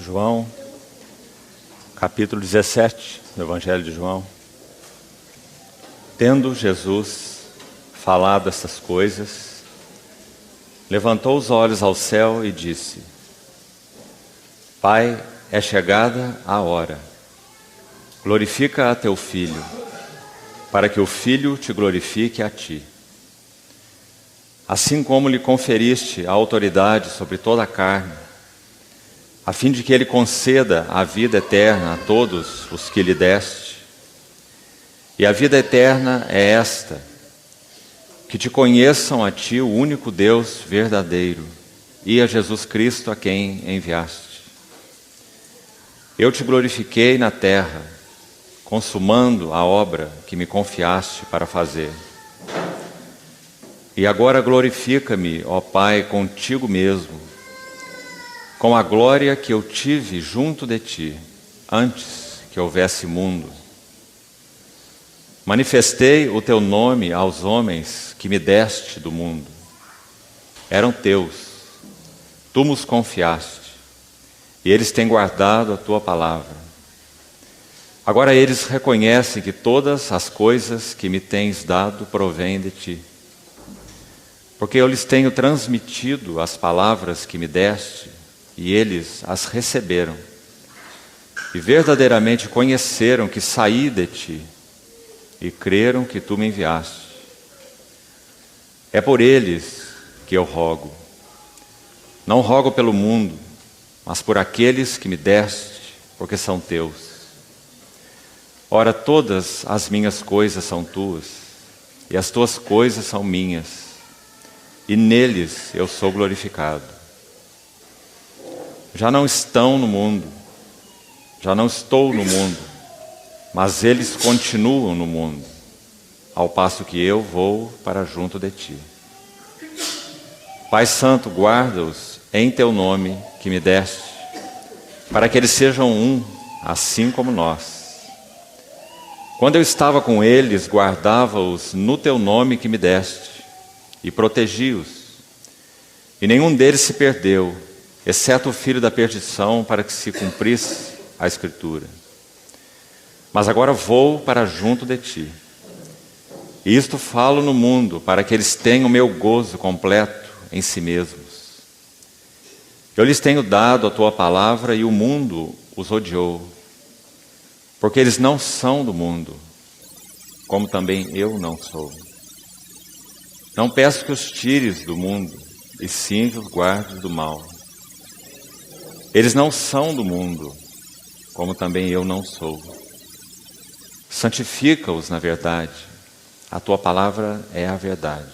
João, capítulo 17 do Evangelho de João. Tendo Jesus falado essas coisas, levantou os olhos ao céu e disse: Pai, é chegada a hora. Glorifica a teu Filho, para que o Filho te glorifique a ti. Assim como lhe conferiste a autoridade sobre toda a carne, a fim de que ele conceda a vida eterna a todos os que lhe deste. E a vida eterna é esta: que te conheçam a ti, o único Deus verdadeiro, e a Jesus Cristo a quem enviaste. Eu te glorifiquei na terra, consumando a obra que me confiaste para fazer. E agora glorifica-me, ó Pai, contigo mesmo, com a glória que eu tive junto de ti, antes que houvesse mundo. Manifestei o teu nome aos homens que me deste do mundo. Eram teus, tu nos confiaste, e eles têm guardado a tua palavra. Agora eles reconhecem que todas as coisas que me tens dado provêm de ti. Porque eu lhes tenho transmitido as palavras que me deste, e eles as receberam, e verdadeiramente conheceram que saí de ti, e creram que tu me enviaste. É por eles que eu rogo. Não rogo pelo mundo, mas por aqueles que me deste, porque são teus. Ora, todas as minhas coisas são tuas, e as tuas coisas são minhas, e neles eu sou glorificado. Já não estão no mundo, já não estou no mundo, mas eles continuam no mundo, ao passo que eu vou para junto de ti. Pai Santo, guarda-os em teu nome que me deste, para que eles sejam um, assim como nós. Quando eu estava com eles, guardava-os no teu nome que me deste, e protegi-os. E nenhum deles se perdeu, exceto o filho da perdição, para que se cumprisse a Escritura. Mas agora vou para junto de ti. E isto falo no mundo, para que eles tenham o meu gozo completo em si mesmos. Eu lhes tenho dado a tua palavra, e o mundo os odiou, porque eles não são do mundo, como também eu não sou. Não peço que os tires do mundo, e sim que os guardes do mal. Eles não são do mundo, como também eu não sou. Santifica-os na verdade, a tua palavra é a verdade.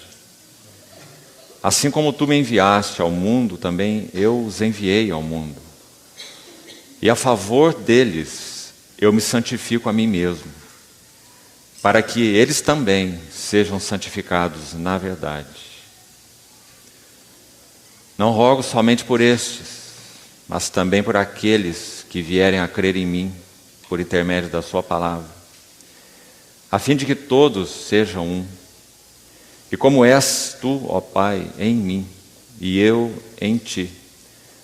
Assim como tu me enviaste ao mundo, também eu os enviei ao mundo. E a favor deles eu me santifico a mim mesmo, para que eles também sejam santificados na verdade. Não rogo somente por estes, mas também por aqueles que vierem a crer em mim, por intermédio da sua palavra, a fim de que todos sejam um. E como és tu, ó Pai, em mim, e eu em ti,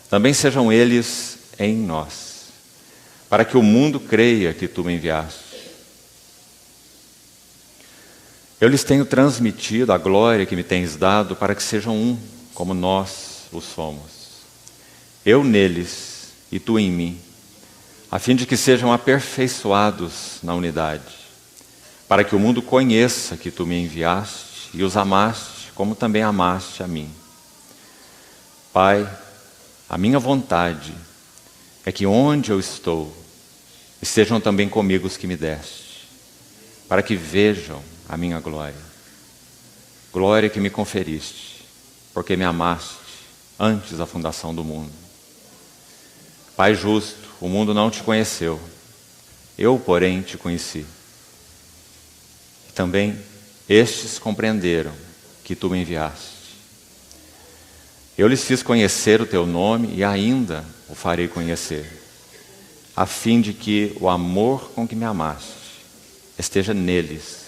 também sejam eles em nós, para que o mundo creia que tu me enviaste. Eu lhes tenho transmitido a glória que me tens dado, para que sejam um, como nós o somos. Eu neles e tu em mim, a fim de que sejam aperfeiçoados na unidade, para que o mundo conheça que tu me enviaste e os amaste, como também amaste a mim. Pai, a minha vontade é que onde eu estou, estejam também comigo os que me deste, para que vejam a minha glória, glória que me conferiste, porque me amaste antes da fundação do mundo. Pai justo, o mundo não te conheceu, eu, porém, te conheci. E também estes compreenderam que tu me enviaste. Eu lhes fiz conhecer o teu nome e ainda o farei conhecer, a fim de que o amor com que me amaste esteja neles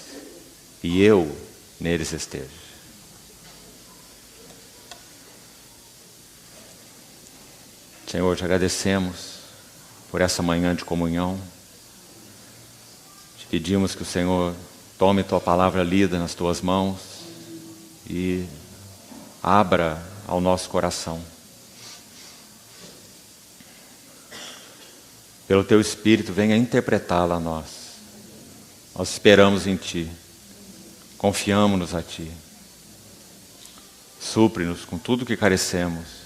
e eu neles esteja. Senhor, te agradecemos por essa manhã de comunhão. Te pedimos que o Senhor tome tua palavra lida nas tuas mãos e abra ao nosso coração. Pelo teu Espírito, venha interpretá-la a nós. Nós esperamos em Ti, confiamos-nos a Ti. Supre-nos com tudo que carecemos,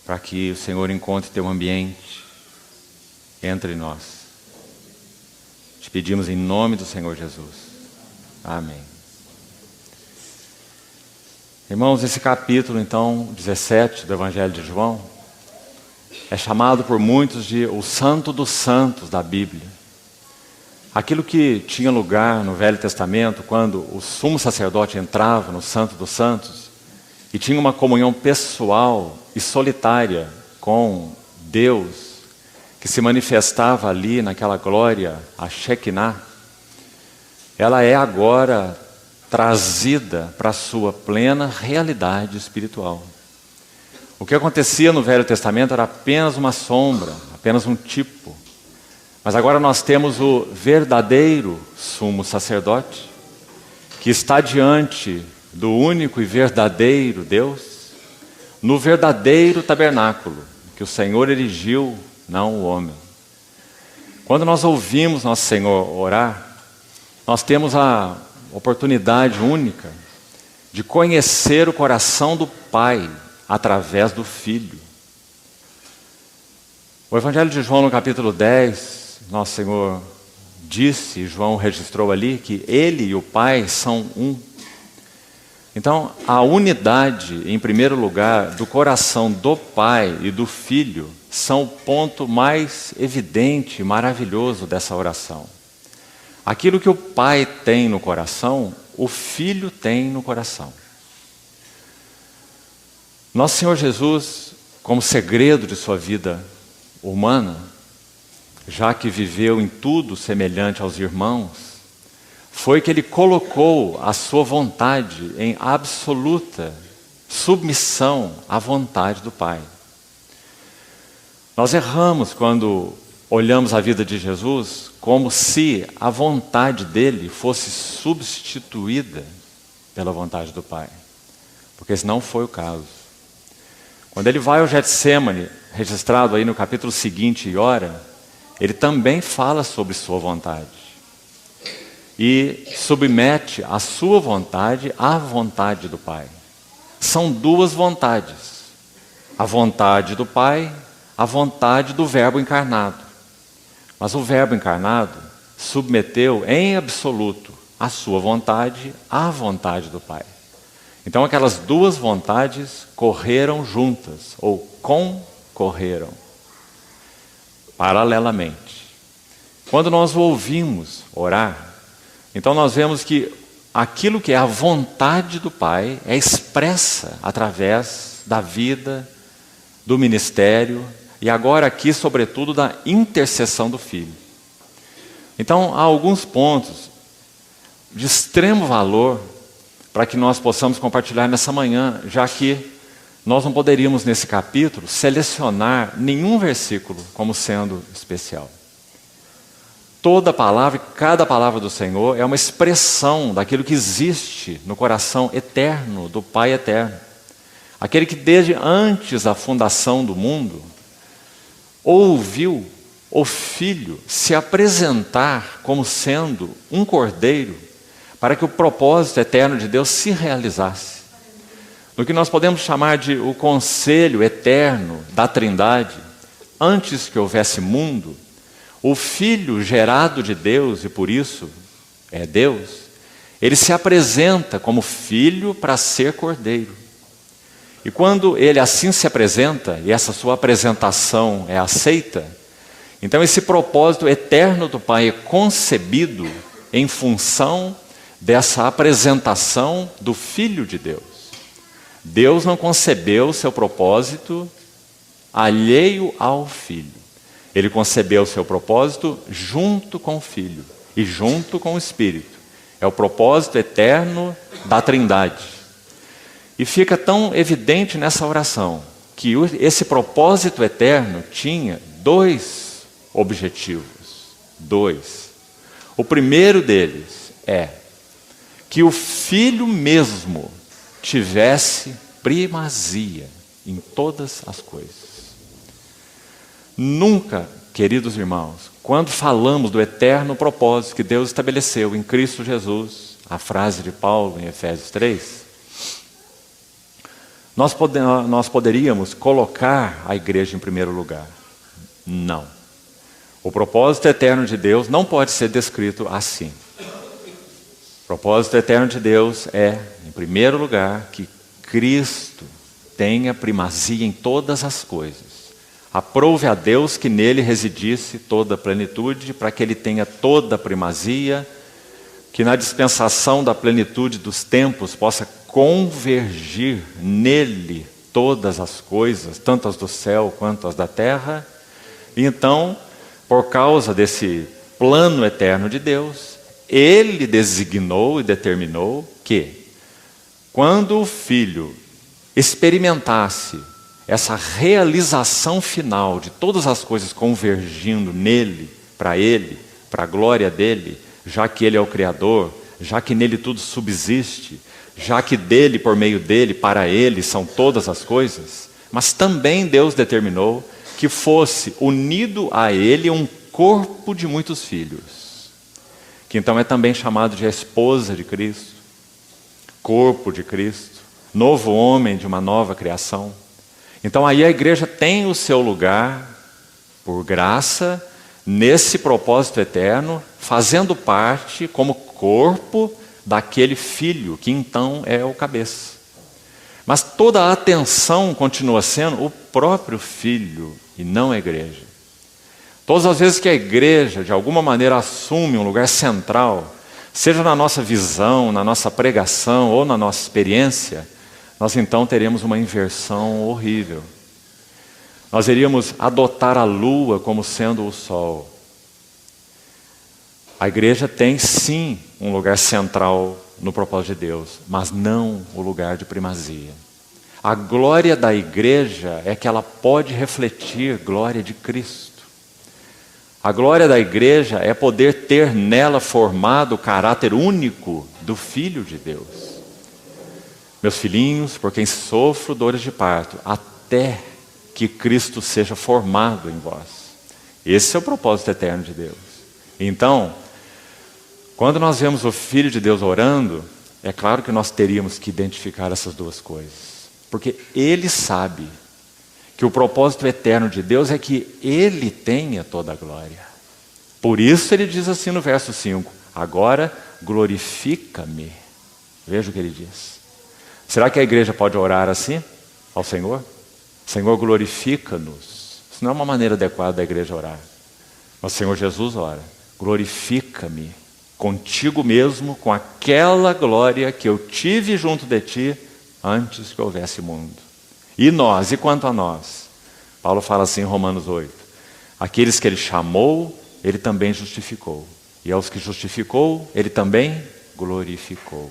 para que o Senhor encontre teu ambiente entre nós. Te pedimos em nome do Senhor Jesus. Amém. Irmãos, esse capítulo, então, 17 do Evangelho de João, é chamado por muitos de o Santo dos Santos da Bíblia. Aquilo que tinha lugar no Velho Testamento, quando o sumo sacerdote entrava no Santo dos Santos e tinha uma comunhão pessoal e solitária com Deus, que se manifestava ali naquela glória, a Shekinah, ela é agora trazida para a sua plena realidade espiritual. O que acontecia no Velho Testamento era apenas uma sombra, apenas um tipo. Mas agora nós temos o verdadeiro sumo sacerdote, que está diante do único e verdadeiro Deus, no verdadeiro tabernáculo, que o Senhor erigiu, não o homem. Quando nós ouvimos nosso Senhor orar, nós temos a oportunidade única de conhecer o coração do Pai através do Filho. O Evangelho de João, no capítulo 10, nosso Senhor disse, João registrou ali, que Ele e o Pai são um. Então, a unidade, em primeiro lugar, do coração do Pai e do Filho, são o ponto mais evidente e maravilhoso dessa oração. Aquilo que o Pai tem no coração, o Filho tem no coração. Nosso Senhor Jesus, como segredo de sua vida humana, já que viveu em tudo semelhante aos irmãos, foi que Ele colocou a sua vontade em absoluta submissão à vontade do Pai. Nós erramos quando olhamos a vida de Jesus como se a vontade dele fosse substituída pela vontade do Pai, porque esse não foi o caso. Quando ele vai ao Getsêmani, registrado aí no capítulo seguinte, e ora, ele também fala sobre sua vontade. E submete a sua vontade à vontade do Pai. São duas vontades. A vontade do Pai, a vontade do Verbo encarnado. Mas o Verbo encarnado submeteu em absoluto a sua vontade à vontade do Pai. Então aquelas duas vontades correram juntas, ou concorreram, paralelamente. Quando nós o ouvimos orar, então nós vemos que aquilo que é a vontade do Pai é expressa através da vida, do ministério, e agora aqui, sobretudo, da intercessão do Filho. Então, há alguns pontos de extremo valor para que nós possamos compartilhar nessa manhã, já que nós não poderíamos, nesse capítulo, selecionar nenhum versículo como sendo especial. Toda palavra, cada palavra do Senhor é uma expressão daquilo que existe no coração eterno do Pai eterno. Aquele que desde antes da fundação do mundo ouviu o Filho se apresentar como sendo um cordeiro para que o propósito eterno de Deus se realizasse. No que nós podemos chamar de o conselho eterno da Trindade, antes que houvesse mundo, o Filho gerado de Deus, e por isso é Deus, ele se apresenta como Filho para ser cordeiro. E quando ele assim se apresenta, e essa sua apresentação é aceita, então esse propósito eterno do Pai é concebido em função dessa apresentação do Filho de Deus. Deus não concebeu seu propósito alheio ao Filho. Ele concebeu seu propósito junto com o Filho e junto com o Espírito. É o propósito eterno da Trindade. E fica tão evidente nessa oração que esse propósito eterno tinha 2 objetivos. 2. O primeiro deles é que o Filho mesmo tivesse primazia em todas as coisas. Nunca, queridos irmãos, quando falamos do eterno propósito que Deus estabeleceu em Cristo Jesus, a frase de Paulo em Efésios 3, nós poderíamos colocar a igreja em primeiro lugar. Não. O propósito eterno de Deus não pode ser descrito assim. O propósito eterno de Deus é, em primeiro lugar, que Cristo tenha primazia em todas as coisas. Aprove a Deus que nele residisse toda a plenitude, para que ele tenha toda a primazia, que na dispensação da plenitude dos tempos possa convergir nele todas as coisas, tanto as do céu quanto as da terra. E então, por causa desse plano eterno de Deus, ele designou e determinou que, quando o Filho experimentasse essa realização final de todas as coisas convergindo nele, para a glória dele, já que ele é o Criador, já que nele tudo subsiste, já que dele, por meio dele, para ele são todas as coisas, mas também Deus determinou que fosse unido a ele um corpo de muitos filhos, que então é também chamado de a esposa de Cristo, corpo de Cristo, novo homem de uma nova criação. Então aí a igreja tem o seu lugar, por graça, nesse propósito eterno, fazendo parte como corpo daquele filho, que então é o cabeça. Mas toda a atenção continua sendo o próprio filho e não a igreja. Todas as vezes que a igreja, de alguma maneira, assume um lugar central, seja na nossa visão, na nossa pregação ou na nossa experiência, nós então teremos uma inversão horrível. Nós iríamos adotar a lua como sendo o sol. A igreja tem sim um lugar central no propósito de Deus, mas não o lugar de primazia. A glória da igreja é que ela pode refletir glória de Cristo. A glória da igreja é poder ter nela formado o caráter único do Filho de Deus. Meus filhinhos, por quem sofro dores de parto, até que Cristo seja formado em vós. Esse é o propósito eterno de Deus. Então, quando nós vemos o Filho de Deus orando, é claro que nós teríamos que identificar essas duas coisas. Porque Ele sabe que o propósito eterno de Deus é que Ele tenha toda a glória. Por isso Ele diz assim no verso 5, agora glorifica-me. Veja o que Ele diz. Será que a igreja pode orar assim ao Senhor? Senhor, glorifica-nos. Isso não é uma maneira adequada da igreja orar. Mas o Senhor Jesus ora, glorifica-me contigo mesmo, com aquela glória que eu tive junto de ti antes que houvesse mundo. E nós, e quanto a nós? Paulo fala assim em Romanos 8, aqueles que ele chamou, ele também justificou. E aos que justificou, ele também glorificou.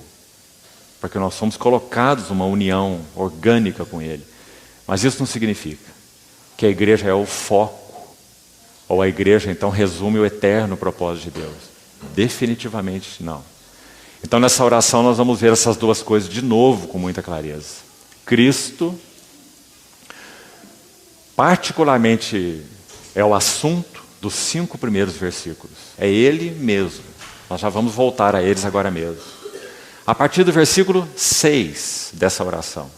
Porque nós somos colocados numa união orgânica com Ele. Mas isso não significa que a igreja é o foco, ou a igreja então resume o eterno propósito de Deus. Definitivamente não. Então nessa oração nós vamos ver essas duas coisas de novo com muita clareza. Cristo, particularmente, é o assunto dos 5 primeiros versículos. É Ele mesmo. Nós já vamos voltar a eles agora mesmo. A partir do versículo 6 dessa oração.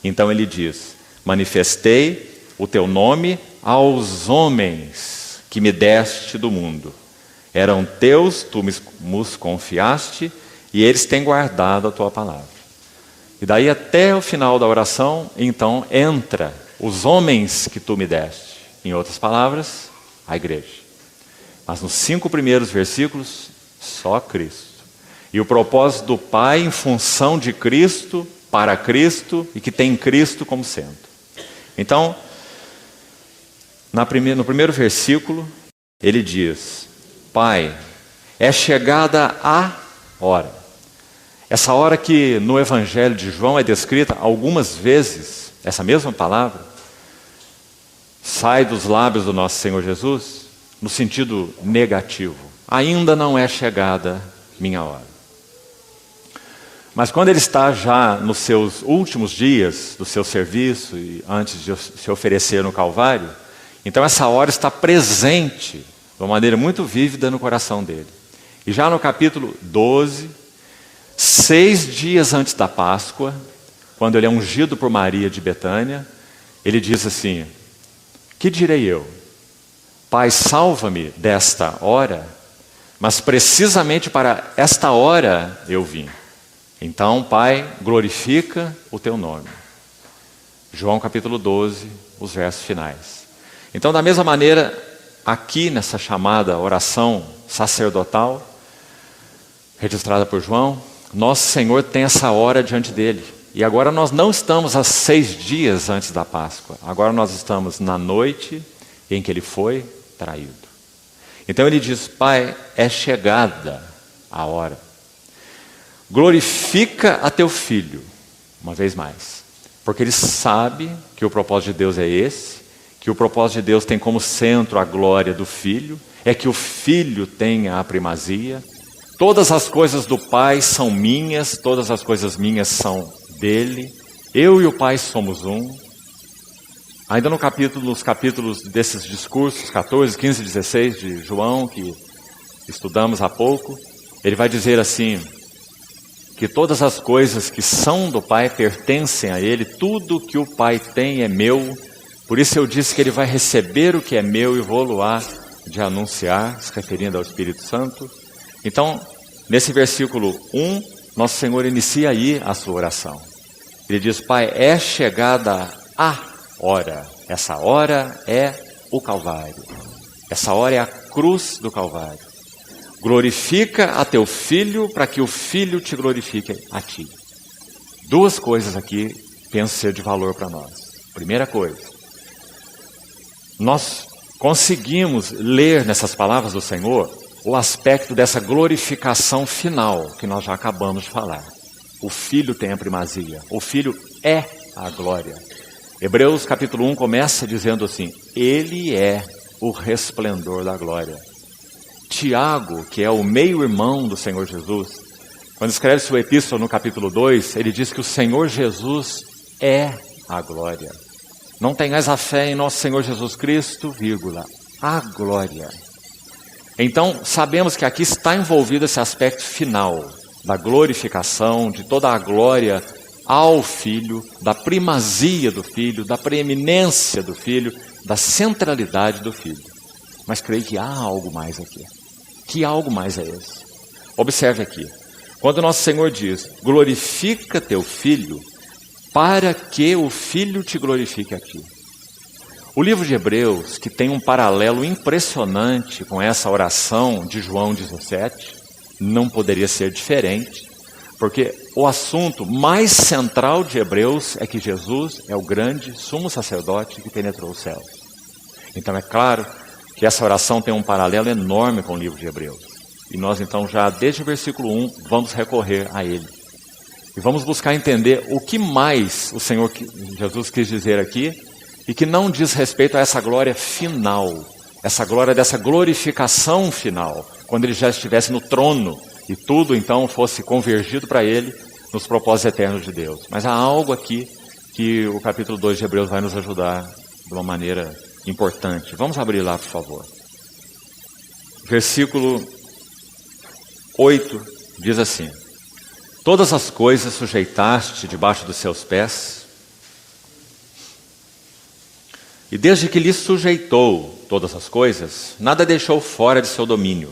Então ele diz, manifestei o teu nome aos homens que me deste do mundo. Eram teus, tu nos confiaste, e eles têm guardado a tua palavra. E daí até o final da oração, então entra os homens que tu me deste. Em outras palavras, a igreja. Mas nos 5 primeiros versículos, só Cristo. E o propósito do Pai em função de Cristo, para Cristo, e que tem Cristo como centro. Então, no primeiro versículo, ele diz, Pai, é chegada a hora. Essa hora que no Evangelho de João é descrita algumas vezes, essa mesma palavra, sai dos lábios do nosso Senhor Jesus no sentido negativo. Ainda não é chegada minha hora. Mas quando ele está já nos seus últimos dias do seu serviço e antes de se oferecer no Calvário, então essa hora está presente de uma maneira muito vívida no coração dele. E já no capítulo 12, 6 dias antes da Páscoa, quando ele é ungido por Maria de Betânia, ele diz assim: que direi eu? Pai, salva-me desta hora, mas precisamente para esta hora eu vim. Então, Pai, glorifica o teu nome. João capítulo 12, os versos finais. Então, da mesma maneira, aqui nessa chamada oração sacerdotal, registrada por João, nosso Senhor tem essa hora diante dele. E agora nós não estamos a 6 dias antes da Páscoa. Agora nós estamos na noite em que ele foi traído. Então ele diz: Pai, é chegada a hora. Glorifica a teu filho, uma vez mais. Porque ele sabe que o propósito de Deus é esse, que o propósito de Deus tem como centro a glória do filho, é que o filho tenha a primazia. Todas as coisas do Pai são minhas, todas as coisas minhas são dele. Eu e o Pai somos um. Ainda nos capítulos desses discursos, 14, 15 e 16 de João, que estudamos há pouco, ele vai dizer assim, que todas as coisas que são do Pai pertencem a ele, tudo que o Pai tem é meu, por isso eu disse que ele vai receber o que é meu e vou-lo-á de anunciar, se referindo ao Espírito Santo. Então, nesse versículo 1, nosso Senhor inicia aí a sua oração. Ele diz: Pai, é chegada a hora. Essa hora é o Calvário. Essa hora é a cruz do Calvário. Glorifica a teu filho para que o filho te glorifique a ti. 2 coisas aqui penso ser de valor para nós. Primeira coisa, nós conseguimos ler nessas palavras do Senhor o aspecto dessa glorificação final que nós já acabamos de falar. O Filho tem a primazia, o Filho é a glória. Hebreus capítulo 1 começa dizendo assim: Ele é o resplendor da glória. Tiago, que é o meio-irmão do Senhor Jesus, quando escreve sua epístola no capítulo 2, ele diz que o Senhor Jesus é a glória. Não tenhais a fé em nosso Senhor Jesus Cristo, vírgula, a glória. Então, sabemos que aqui está envolvido esse aspecto final da glorificação, de toda a glória ao Filho, da primazia do Filho, da preeminência do Filho, da centralidade do Filho. Mas creio que há algo mais aqui. Que algo mais é esse? Observe aqui. Quando nosso Senhor diz: glorifica teu Filho, para que o Filho te glorifique a ti. O livro de Hebreus, que tem um paralelo impressionante com essa oração de João 17, não poderia ser diferente, porque o assunto mais central de Hebreus é que Jesus é o grande sumo sacerdote que penetrou os céus. Então é claro que essa oração tem um paralelo enorme com o livro de Hebreus. E nós então já desde o versículo 1 vamos recorrer a ele. E vamos buscar entender o que mais o Senhor Jesus quis dizer aqui, e que não diz respeito a essa glória final, essa glória dessa glorificação final, quando ele já estivesse no trono e tudo então fosse convergido para ele nos propósitos eternos de Deus. Mas há algo aqui que o capítulo 2 de Hebreus vai nos ajudar de uma maneira importante. Vamos abrir lá, por favor. Versículo 8 diz assim: todas as coisas sujeitaste debaixo dos seus pés, e desde que lhe sujeitou todas as coisas, nada deixou fora de seu domínio.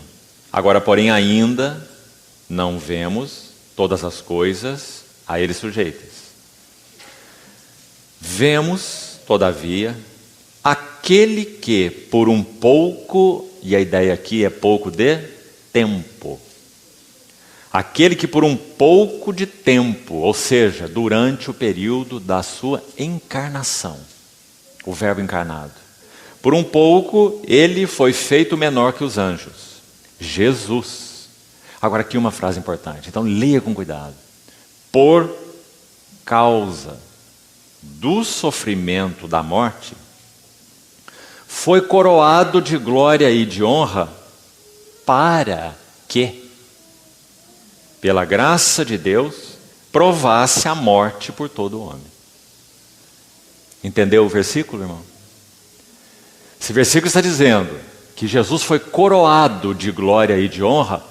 Agora, porém, ainda não vemos todas as coisas a ele sujeitas. Vemos, todavia, aquele que por um pouco, e a ideia aqui é pouco de tempo, aquele que por um pouco de tempo, ou seja, durante o período da sua encarnação, o verbo encarnado, por um pouco ele foi feito menor que os anjos, Jesus. Agora aqui uma frase importante, então leia com cuidado. Por causa do sofrimento da morte, foi coroado de glória e de honra para que, pela graça de Deus, provasse a morte por todo homem. Entendeu o versículo, irmão? Esse versículo está dizendo que Jesus foi coroado de glória e de honra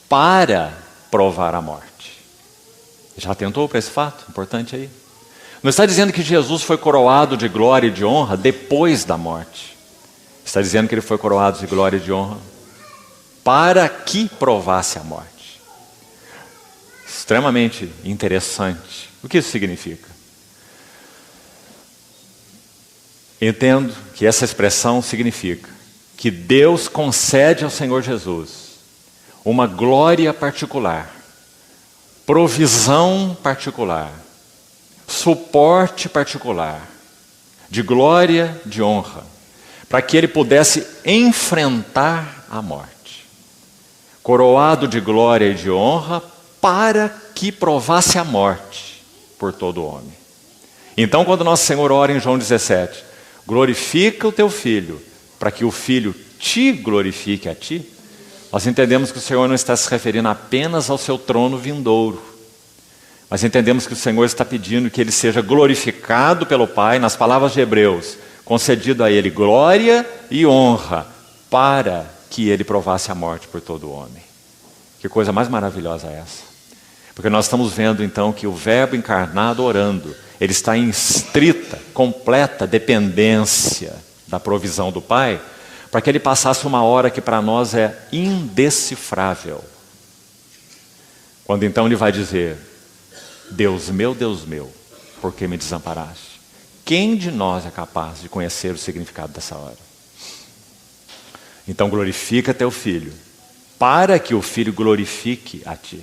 para provar a morte. Já atentou para esse fato importante aí? Não está dizendo que Jesus foi coroado de glória e de honra depois da morte. Está dizendo que ele foi coroado de glória e de honra para que provasse a morte. Extremamente interessante. O que isso significa? Entendo que essa expressão significa que Deus concede ao Senhor Jesus uma glória particular, provisão particular, suporte particular, de glória, de honra, para que ele pudesse enfrentar a morte. Coroado de glória e de honra para que provasse a morte por todo homem. Então, quando nosso Senhor ora em João 17, glorifica o teu filho, para que o filho te glorifique a ti, nós entendemos que o Senhor não está se referindo apenas ao seu trono vindouro, mas entendemos que o Senhor está pedindo que ele seja glorificado pelo Pai, nas palavras de Hebreus, concedido a ele glória e honra, para que ele provasse a morte por todo homem. Que coisa mais maravilhosa é essa? Porque nós estamos vendo então que o Verbo encarnado orando, ele está em estrita, completa dependência da provisão do Pai, para que ele passasse uma hora que para nós é indecifrável. Quando então ele vai dizer: Deus meu, por que me desamparaste? Quem de nós é capaz de conhecer o significado dessa hora? Então glorifica teu filho, para que o filho glorifique a ti.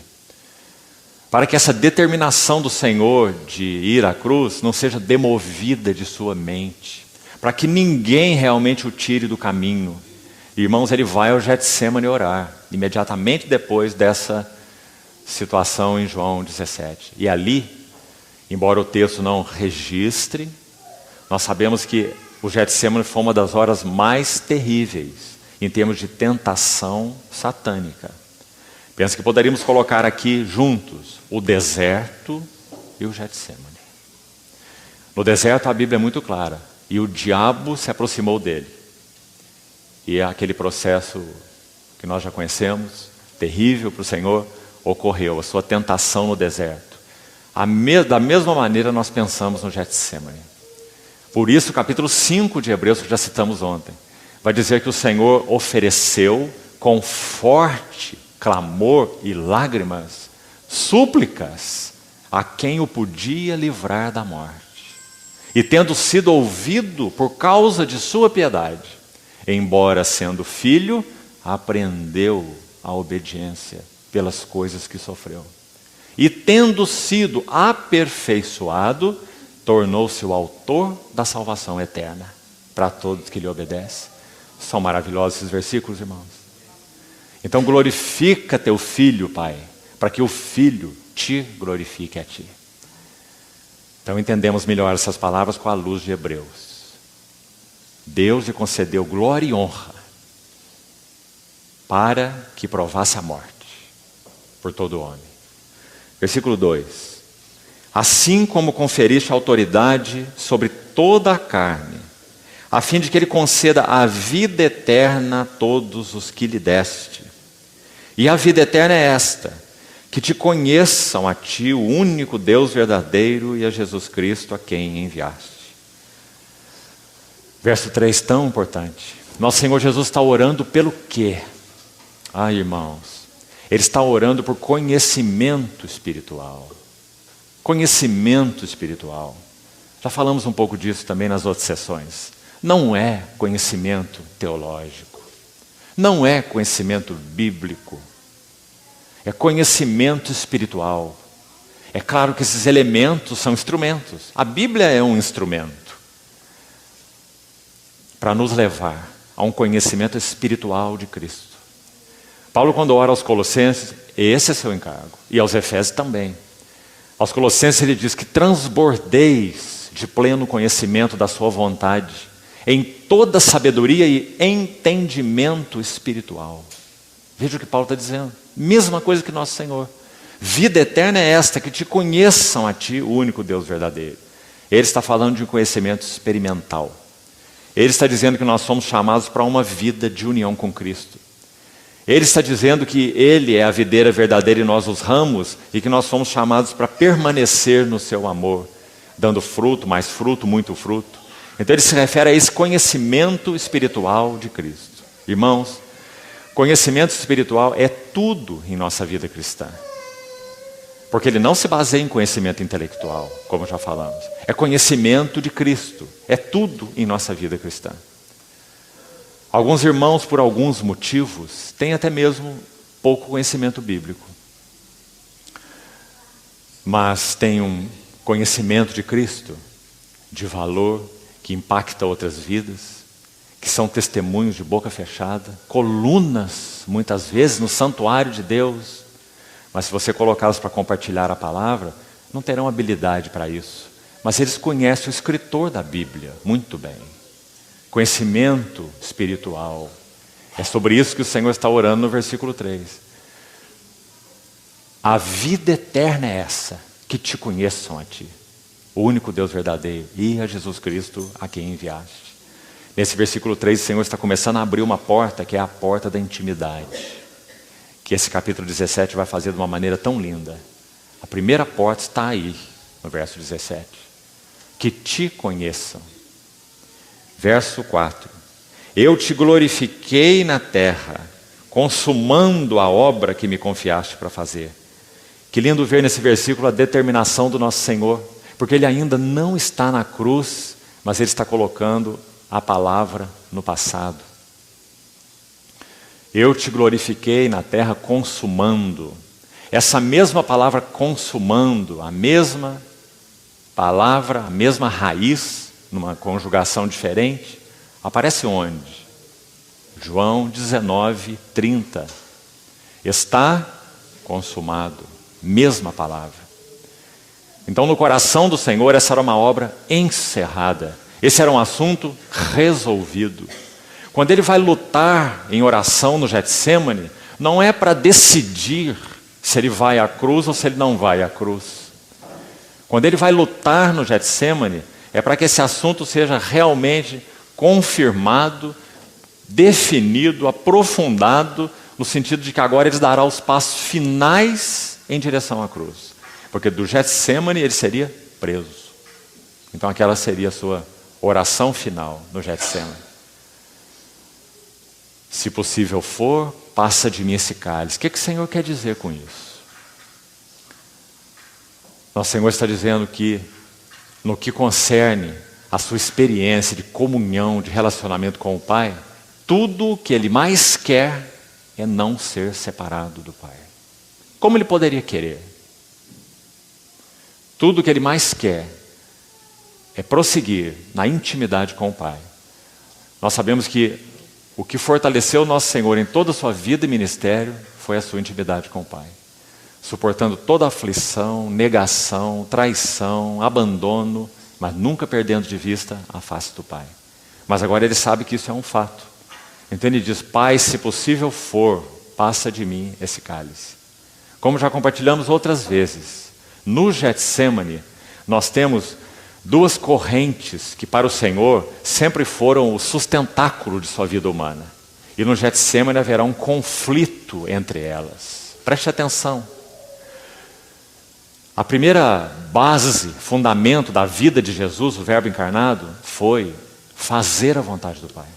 Para que essa determinação do Senhor de ir à cruz não seja demovida de sua mente. Para que ninguém realmente o tire do caminho. Irmãos, ele vai ao Getsemane orar, imediatamente depois dessa situação em João 17. E ali, embora o texto não registre, nós sabemos que o Getsemane foi uma das horas mais terríveis em termos de tentação satânica. Penso que poderíamos colocar aqui juntos o deserto e o Getsemane. No deserto a Bíblia é muito clara. E o diabo se aproximou dele. E aquele processo que nós já conhecemos, terrível para o Senhor, ocorreu. A sua tentação no deserto. Da mesma maneira nós pensamos no Getsemane. Por isso o capítulo 5 de Hebreus, que já citamos ontem, vai dizer que o Senhor ofereceu com forte clamor e lágrimas, súplicas a quem o podia livrar da morte. E tendo sido ouvido por causa de sua piedade, embora sendo filho, aprendeu a obediência pelas coisas que sofreu. E tendo sido aperfeiçoado, tornou-se o autor da salvação eterna para todos que lhe obedecem. São maravilhosos esses versículos, irmãos. Então glorifica teu filho, Pai, para que o filho te glorifique a ti. Então entendemos melhor essas palavras com a luz de Hebreus. Deus lhe concedeu glória e honra para que provasse a morte por todo homem. Versículo 2. Assim como conferiste autoridade sobre toda a carne, a fim de que ele conceda a vida eterna a todos os que lhe deste. E a vida eterna é esta: que te conheçam a ti, o único Deus verdadeiro, e a Jesus Cristo, a quem enviaste. Verso 3, tão importante. Nosso Senhor Jesus está orando pelo quê? Irmãos, Ele está orando por conhecimento espiritual. Conhecimento espiritual. Já falamos um pouco disso também nas outras sessões. Não é conhecimento teológico. Não é conhecimento bíblico. É conhecimento espiritual. É claro que esses elementos são instrumentos. A Bíblia é um instrumento para nos levar a um conhecimento espiritual de Cristo. Paulo, quando ora aos Colossenses, esse é seu encargo. E aos Efésios também. Aos Colossenses ele diz que transbordeis de pleno conhecimento da sua vontade. em toda sabedoria e entendimento espiritual. Veja o que Paulo está dizendo. Mesma coisa que nosso Senhor. Vida eterna é esta, que te conheçam a ti, o único Deus verdadeiro. Ele está falando de um conhecimento experimental. Ele está dizendo que nós somos chamados para uma vida de união com Cristo. Ele está dizendo que Ele é a videira verdadeira e nós os ramos, e que nós somos chamados para permanecer no seu amor, dando fruto, mais fruto, muito fruto. Então ele se refere a esse conhecimento espiritual de Cristo. Irmãos, conhecimento espiritual é tudo em nossa vida cristã. Porque ele não se baseia em conhecimento intelectual, como já falamos. É conhecimento de Cristo. É tudo em nossa vida cristã. Alguns irmãos, por alguns motivos, têm até mesmo pouco conhecimento bíblico. Mas têm um conhecimento de Cristo, de valor, que impacta outras vidas, que são testemunhos de boca fechada, colunas, muitas vezes, no santuário de Deus. Mas se você colocá-los para compartilhar a palavra, não terão habilidade para isso. Mas eles conhecem o escritor da Bíblia muito bem. Conhecimento espiritual. É sobre isso que o Senhor está orando no versículo 3. A vida eterna é essa, que te conheçam a ti, o único Deus verdadeiro, e a Jesus Cristo a quem enviaste. Nesse versículo 3, o Senhor está começando a abrir uma porta, que é a porta da intimidade, que esse capítulo 17 vai fazer de uma maneira tão linda. A primeira porta está aí, no verso 17. Que te conheçam. Verso 4. Eu te glorifiquei na terra, consumando a obra que me confiaste para fazer. Que lindo ver nesse versículo a determinação do nosso Senhor, porque Ele ainda não está na cruz, mas Ele está colocando a palavra no passado. Eu te glorifiquei na terra consumando. Essa mesma palavra consumando, a mesma palavra, a mesma raiz, numa conjugação diferente, aparece onde? João 19, 30. Está consumado. Mesma palavra. Então no coração do Senhor essa era uma obra encerrada. Esse era um assunto resolvido. Quando ele vai lutar em oração no Getsêmani, não é para decidir se ele vai à cruz ou se ele não vai à cruz. Quando ele vai lutar no Getsêmani, é para que esse assunto seja realmente confirmado, definido, aprofundado, no sentido de que agora ele dará os passos finais em direção à cruz. Porque do Getsêmani ele seria preso. Então aquela seria a sua oração final no Getsêmani. Se possível for, passa de mim esse cálice. O que o Senhor quer dizer com isso? Nosso Senhor está dizendo que, no que concerne a sua experiência de comunhão, de relacionamento com o Pai, tudo o que Ele mais quer é não ser separado do Pai. Como Ele poderia querer? Tudo o que Ele mais quer é prosseguir na intimidade com o Pai. Nós sabemos que o que fortaleceu o nosso Senhor em toda a sua vida e ministério foi a sua intimidade com o Pai. Suportando toda aflição, negação, traição, abandono, mas nunca perdendo de vista a face do Pai. Mas agora ele sabe que isso é um fato. Então ele diz: Pai, se possível for, passa de mim esse cálice. Como já compartilhamos outras vezes, no Getsêmani nós temos duas correntes que para o Senhor sempre foram o sustentáculo de sua vida humana. E no Getsêmani haverá um conflito entre elas. Preste atenção. A primeira base, fundamento da vida de Jesus, o Verbo encarnado, foi fazer a vontade do Pai.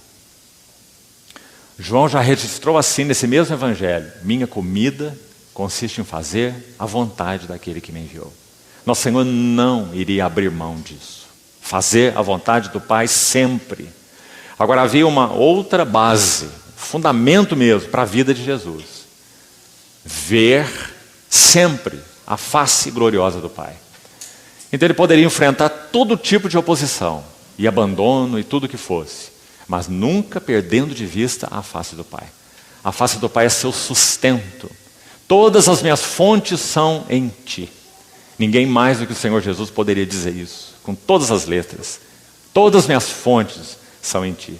João já registrou assim nesse mesmo evangelho: minha comida consiste em fazer a vontade daquele que me enviou. Nosso Senhor não iria abrir mão disso. Fazer a vontade do Pai sempre. Agora havia uma outra base, fundamento mesmo para a vida de Jesus: ver sempre a face gloriosa do Pai. Então ele poderia enfrentar todo tipo de oposição e abandono e tudo que fosse, mas nunca perdendo de vista a face do Pai. A face do Pai é seu sustento. Todas as minhas fontes são em ti. Ninguém mais do que o Senhor Jesus poderia dizer isso, com todas as letras. Todas as minhas fontes são em ti.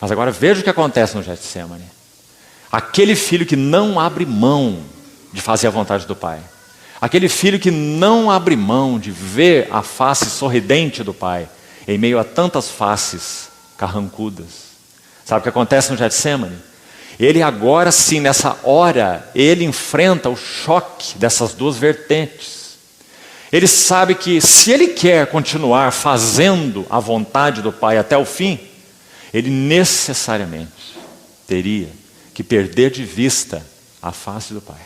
Mas agora veja o que acontece no Getsemane. Aquele filho que não abre mão de fazer a vontade do Pai. Aquele filho que não abre mão de ver a face sorridente do Pai, em meio a tantas faces carrancudas. Sabe o que acontece no Getsemane? Ele agora sim, nessa hora, ele enfrenta o choque dessas duas vertentes. Ele sabe que se ele quer continuar fazendo a vontade do Pai até o fim, ele necessariamente teria que perder de vista a face do Pai.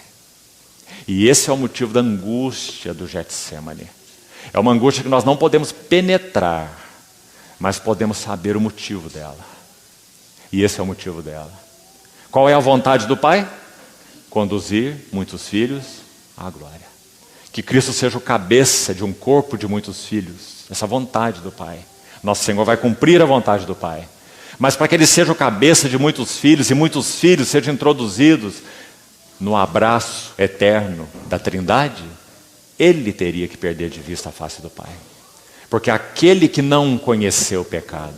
E esse é o motivo da angústia do Getsemane. É uma angústia que nós não podemos penetrar, mas podemos saber o motivo dela. E esse é o motivo dela. Qual é a vontade do Pai? Conduzir muitos filhos à glória. Que Cristo seja o cabeça de um corpo de muitos filhos. Essa vontade do Pai. Nosso Senhor vai cumprir a vontade do Pai. Mas para que Ele seja o cabeça de muitos filhos, e muitos filhos sejam introduzidos no abraço eterno da Trindade, Ele teria que perder de vista a face do Pai. Porque aquele que não conheceu o pecado,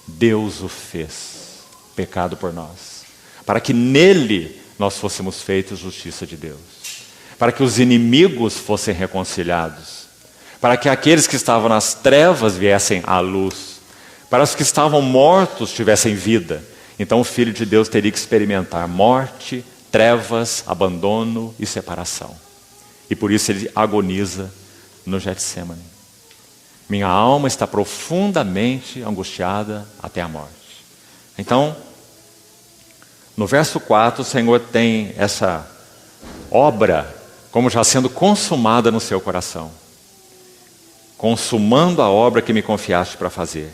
Deus o fez pecado por nós, para que nele nós fôssemos feitos justiça de Deus, para que os inimigos fossem reconciliados, para que aqueles que estavam nas trevas viessem à luz, para os que estavam mortos tivessem vida. Então o Filho de Deus teria que experimentar morte, trevas, abandono e separação. E por isso ele agoniza no Getsemane. Minha alma está profundamente angustiada até a morte. Então, no verso 4, o Senhor tem essa obra como já sendo consumada no seu coração. Consumando a obra que me confiaste para fazer.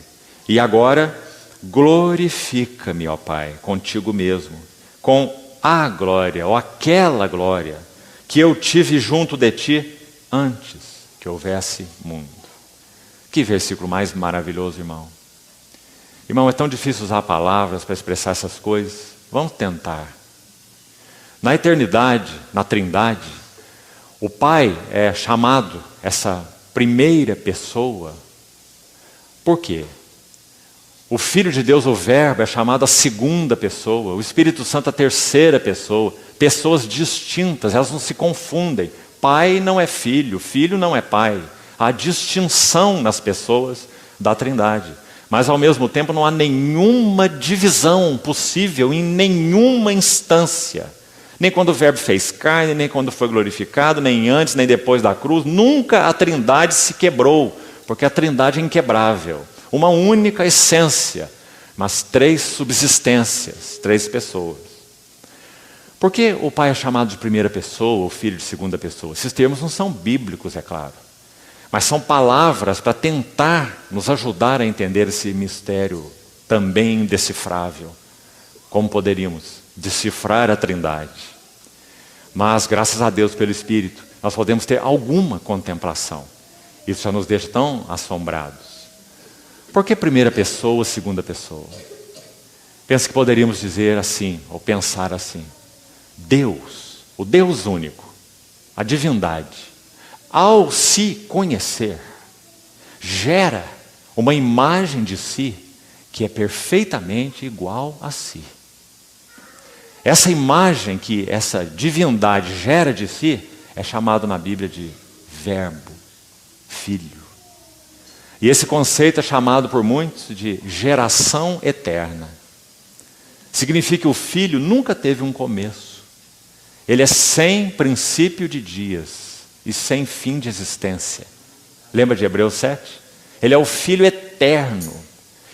E agora, glorifica-me, ó Pai, contigo mesmo, com a glória, ou aquela glória, que eu tive junto de ti antes que houvesse mundo. Que versículo mais maravilhoso, irmão. Irmão, é tão difícil usar palavras para expressar essas coisas. Vamos tentar. Na eternidade, na Trindade, o Pai é chamado essa primeira pessoa. Por quê? O Filho de Deus, o Verbo, é chamado a segunda pessoa. O Espírito Santo a terceira pessoa. Pessoas distintas, elas não se confundem. Pai não é filho, filho não é pai. Há distinção nas pessoas da Trindade. Mas ao mesmo tempo não há nenhuma divisão possível em nenhuma instância. Nem quando o Verbo fez carne, nem quando foi glorificado, nem antes, nem depois da cruz. Nunca a Trindade se quebrou, porque a Trindade é inquebrável. Uma única essência, mas três subsistências, três pessoas. Por que o Pai é chamado de primeira pessoa, o Filho de segunda pessoa? Esses termos não são bíblicos, é claro. Mas são palavras para tentar nos ajudar a entender esse mistério também indecifrável. Como poderíamos decifrar a Trindade? Mas, graças a Deus pelo Espírito, nós podemos ter alguma contemplação. Isso já nos deixa tão assombrados. Por que primeira pessoa, segunda pessoa? Penso que poderíamos dizer assim, ou pensar assim. Deus, o Deus único, a divindade, ao se conhecer, gera uma imagem de si que é perfeitamente igual a si. Essa imagem que essa divindade gera de si é chamado na Bíblia de Verbo, Filho. E esse conceito é chamado por muitos de geração eterna. Significa que o Filho nunca teve um começo. Ele é sem princípio de dias e sem fim de existência. Lembra de Hebreus 7? Ele é o Filho eterno.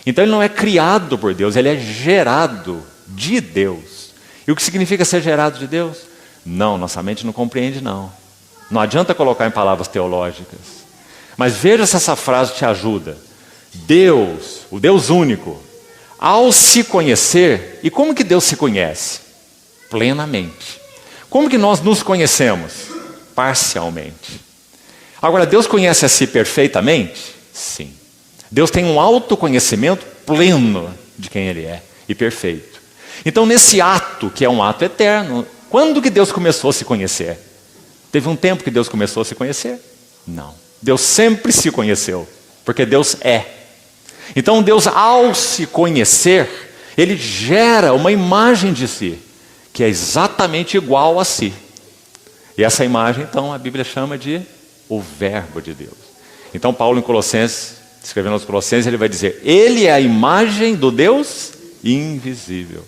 Então ele não é criado por Deus, ele é gerado de Deus. E o que significa ser gerado de Deus? Não, nossa mente não compreende não. Não adianta colocar em palavras teológicas. Mas veja se essa frase te ajuda. Deus, o Deus único, ao se conhecer, e como que Deus se conhece? Plenamente. Como que nós nos conhecemos? Parcialmente. Agora, Deus conhece a si perfeitamente? Sim. Deus tem um autoconhecimento pleno de quem Ele é, e perfeito. Então, nesse ato, que é um ato eterno, quando que Deus começou a se conhecer? Teve um tempo que Deus começou a se conhecer? Não. Deus sempre se conheceu, porque Deus é. Então Deus, ao se conhecer, Ele gera uma imagem de si, que é exatamente igual a si. E essa imagem, então, a Bíblia chama de o Verbo de Deus. Então Paulo em Colossenses, escrevendo aos Colossenses, ele vai dizer, Ele é a imagem do Deus invisível.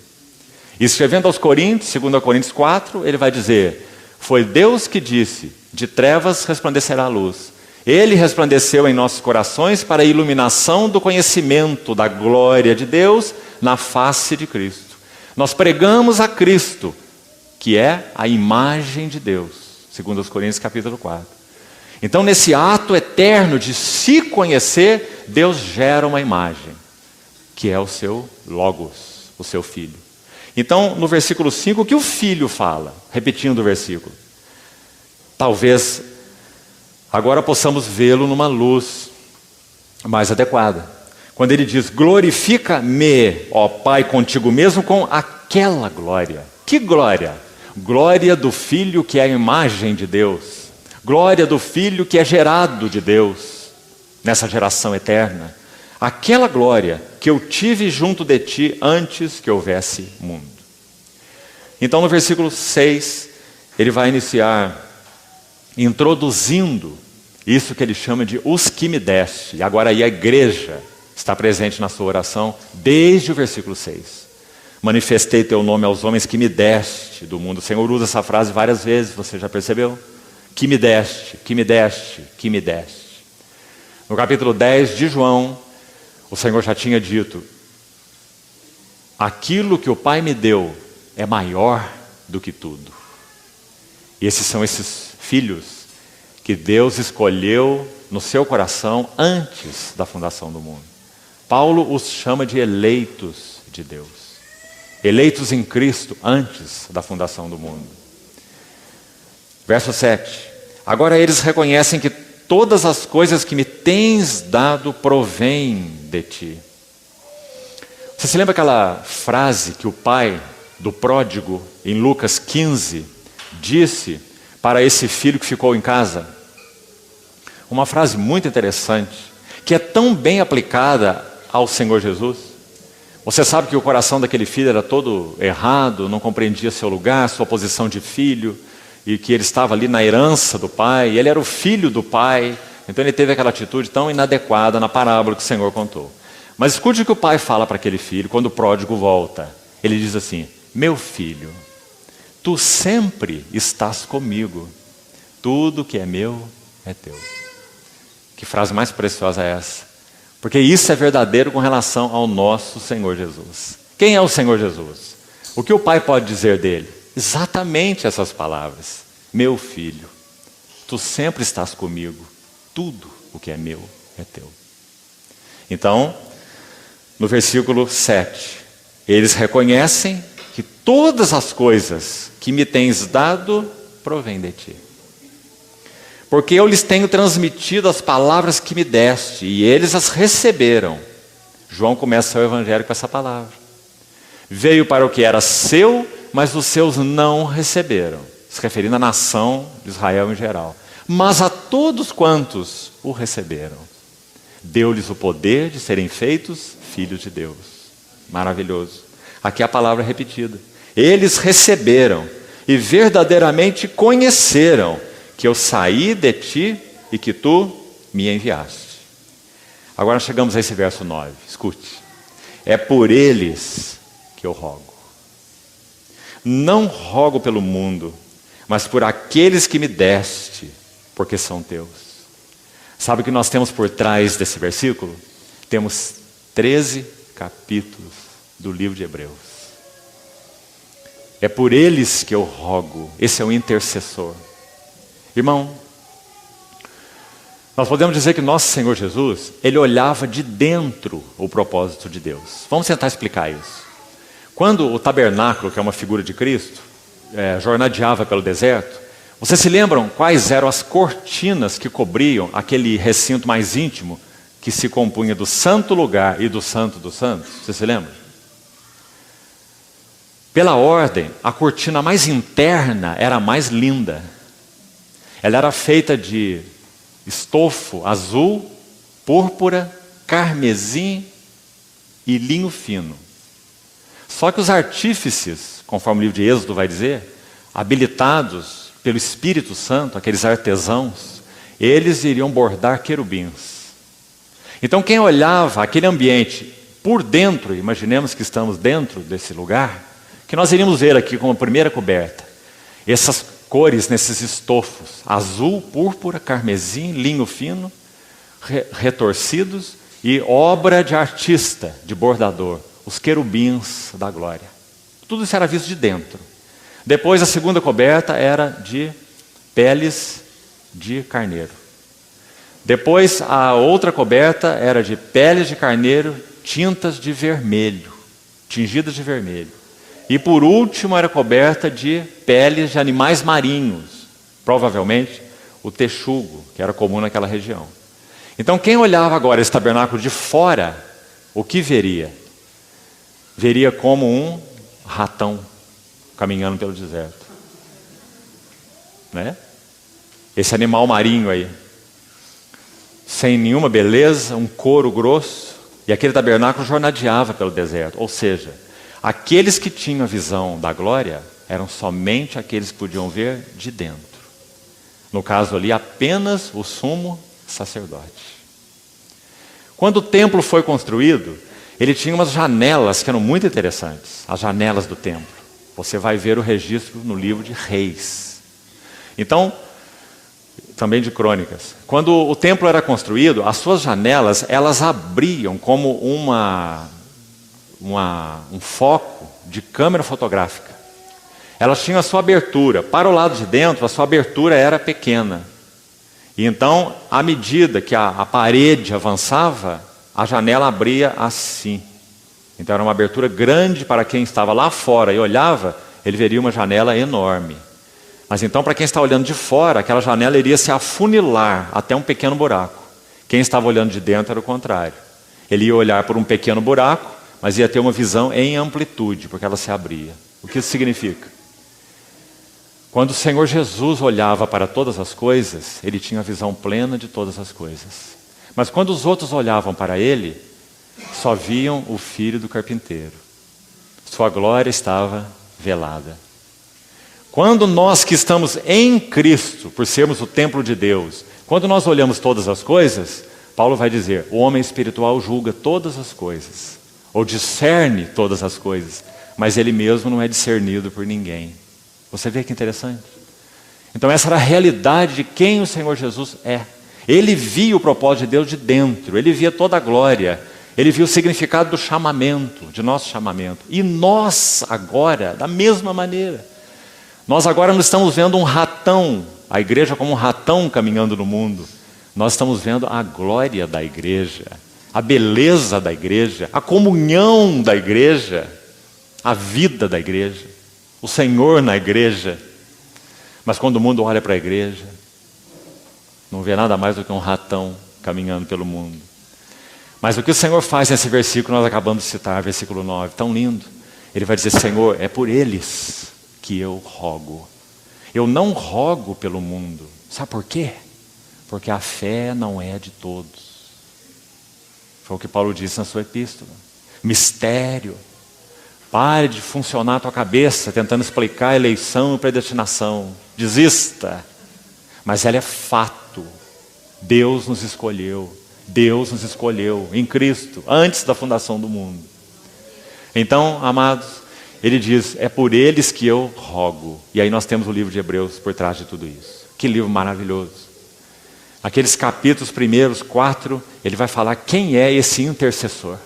E escrevendo aos Coríntios, 2 Coríntios 4, ele vai dizer, foi Deus que disse, de trevas resplandecerá a luz. Ele resplandeceu em nossos corações para a iluminação do conhecimento da glória de Deus na face de Cristo. Nós pregamos a Cristo, que é a imagem de Deus, segundo os Coríntios capítulo 4. Então, nesse ato eterno de se conhecer, Deus gera uma imagem, que é o seu Logos, o seu Filho. Então, no versículo 5, o que o Filho fala? Repetindo o versículo. Talvez agora possamos vê-lo numa luz mais adequada. Quando ele diz, glorifica-me, ó Pai, contigo mesmo, com aquela glória. Que glória? Glória do Filho que é a imagem de Deus. Glória do Filho que é gerado de Deus, nessa geração eterna. Aquela glória que eu tive junto de ti antes que houvesse mundo. Então no versículo 6, ele vai iniciar introduzindo isso que ele chama de os que me deste. E agora aí a igreja está presente na sua oração desde o versículo 6. Manifestei teu nome aos homens que me deste do mundo. O Senhor usa essa frase várias vezes, você já percebeu? Que me deste, que me deste, que me deste. No capítulo 10 de João, o Senhor já tinha dito, aquilo que o Pai me deu é maior do que tudo. E esses são esses filhos que Deus escolheu no seu coração antes da fundação do mundo. Paulo os chama de eleitos de Deus. Eleitos em Cristo antes da fundação do mundo. Verso 7. Agora eles reconhecem que todas as coisas que me tens dado provêm de ti. Você se lembra aquela frase que o pai do pródigo, em Lucas 15, disse para esse filho que ficou em casa? Uma frase muito interessante, que é tão bem aplicada ao Senhor Jesus. Você sabe que o coração daquele filho era todo errado, não compreendia seu lugar, sua posição de filho, e que ele estava ali na herança do pai, ele era o filho do pai, então ele teve aquela atitude tão inadequada na parábola que o Senhor contou. Mas escute o que o pai fala para aquele filho, quando o pródigo volta. Ele diz assim, meu filho, tu sempre estás comigo, tudo que é meu é teu. Que frase mais preciosa é essa? Porque isso é verdadeiro com relação ao nosso Senhor Jesus. Quem é o Senhor Jesus? O que o pai pode dizer dele? Exatamente essas palavras. Meu filho, tu sempre estás comigo, tudo o que é meu é teu. Então, no versículo 7, eles reconhecem que todas as coisas que me tens dado provêm de ti. Porque eu lhes tenho transmitido as palavras que me deste, e eles as receberam. João começa o evangelho com essa palavra. Veio para o que era seu, mas os seus não receberam. Se referindo à nação de Israel em geral. Mas a todos quantos o receberam, deu-lhes o poder de serem feitos filhos de Deus. Maravilhoso. Aqui a palavra é repetida. Eles receberam e verdadeiramente conheceram que eu saí de ti e que tu me enviaste. Agora chegamos a esse verso 9. Escute. É por eles que eu rogo. Não rogo pelo mundo, mas por aqueles que me deste, porque são teus. Sabe o que nós temos por trás desse versículo? Temos 13 capítulos do livro de Hebreus. É por eles que eu rogo. Esse é o intercessor. Irmão, nós podemos dizer que nosso Senhor Jesus, Ele olhava de dentro o propósito de Deus. Vamos tentar explicar isso. Quando o tabernáculo, que é uma figura de Cristo, jornadeava pelo deserto, vocês se lembram quais eram as cortinas que cobriam aquele recinto mais íntimo, que se compunha do santo lugar e do santo dos santos? Você se lembra? Pela ordem, a cortina mais interna era a mais linda. Ela era feita de estofo azul, púrpura, carmesim e linho fino. Só que os artífices, conforme o livro de Êxodo vai dizer, habilitados pelo Espírito Santo, aqueles artesãos, eles iriam bordar querubins. Então quem olhava aquele ambiente por dentro, imaginemos que estamos dentro desse lugar, que nós iríamos ver aqui como primeira coberta, essas cores nesses estofos, azul, púrpura, carmesim, linho fino, retorcidos e obra de artista, de bordador, os querubins da glória. Tudo isso era visto de dentro. Depois a segunda coberta era de peles de carneiro. Depois a outra coberta era de peles de carneiro, tintas de vermelho, tingidas de vermelho. E por último era coberta de peles de animais marinhos, provavelmente o texugo, que era comum naquela região. Então quem olhava agora esse tabernáculo de fora, o que veria? Veria como um ratão caminhando pelo deserto. Né? Esse animal marinho aí, sem nenhuma beleza, um couro grosso, e aquele tabernáculo jornadeava pelo deserto. Ou seja, aqueles que tinham a visão da glória eram somente aqueles que podiam ver de dentro. No caso ali, apenas o sumo sacerdote. Quando o templo foi construído, ele tinha umas janelas que eram muito interessantes, as janelas do templo. Você vai ver o registro no livro de Reis. Então, também de Crônicas. Quando o templo era construído, as suas janelas, elas abriam como um foco de câmera fotográfica. Elas tinham a sua abertura. Para o lado de dentro, a sua abertura era pequena. E então, à medida que a parede avançava, a janela abria assim. Então era uma abertura grande para quem estava lá fora e olhava, ele veria uma janela enorme. Mas então, para quem está olhando de fora, aquela janela iria se afunilar até um pequeno buraco. Quem estava olhando de dentro era o contrário. Ele ia olhar por um pequeno buraco, mas ia ter uma visão em amplitude, porque ela se abria. O que isso significa? Quando o Senhor Jesus olhava para todas as coisas, ele tinha a visão plena de todas as coisas. Mas quando os outros olhavam para ele, só viam o filho do carpinteiro. Sua glória estava velada. Quando nós que estamos em Cristo, por sermos o templo de Deus, quando nós olhamos todas as coisas, Paulo vai dizer, o homem espiritual julga todas as coisas, ou discerne todas as coisas, mas ele mesmo não é discernido por ninguém. Você vê que interessante? Então essa era a realidade de quem o Senhor Jesus é. Ele via o propósito de Deus de dentro, ele via toda a glória, ele viu o significado do chamamento, de nosso chamamento. E nós agora, da mesma maneira, nós agora não estamos vendo um ratão, a igreja como um ratão caminhando no mundo. Nós estamos vendo a glória da igreja, a beleza da igreja, a comunhão da igreja, a vida da igreja, o Senhor na igreja. Mas quando o mundo olha para a igreja, não vê nada mais do que um ratão caminhando pelo mundo. Mas o que o Senhor faz nesse versículo, nós acabamos de citar, versículo 9, tão lindo. Ele vai dizer, Senhor, é por eles que eu rogo. Eu não rogo pelo mundo. Sabe por quê? Porque a fé não é de todos. Foi o que Paulo disse na sua epístola. Mistério. Pare de funcionar a tua cabeça tentando explicar eleição e predestinação. Desista. Mas ela é fato. Deus nos escolheu. Deus nos escolheu em Cristo, antes da fundação do mundo. Então, amados, ele diz, é por eles que eu rogo. E aí nós temos o livro de Hebreus por trás de tudo isso. Que livro maravilhoso. Aqueles capítulos primeiros, 4, ele vai falar quem é esse intercessor.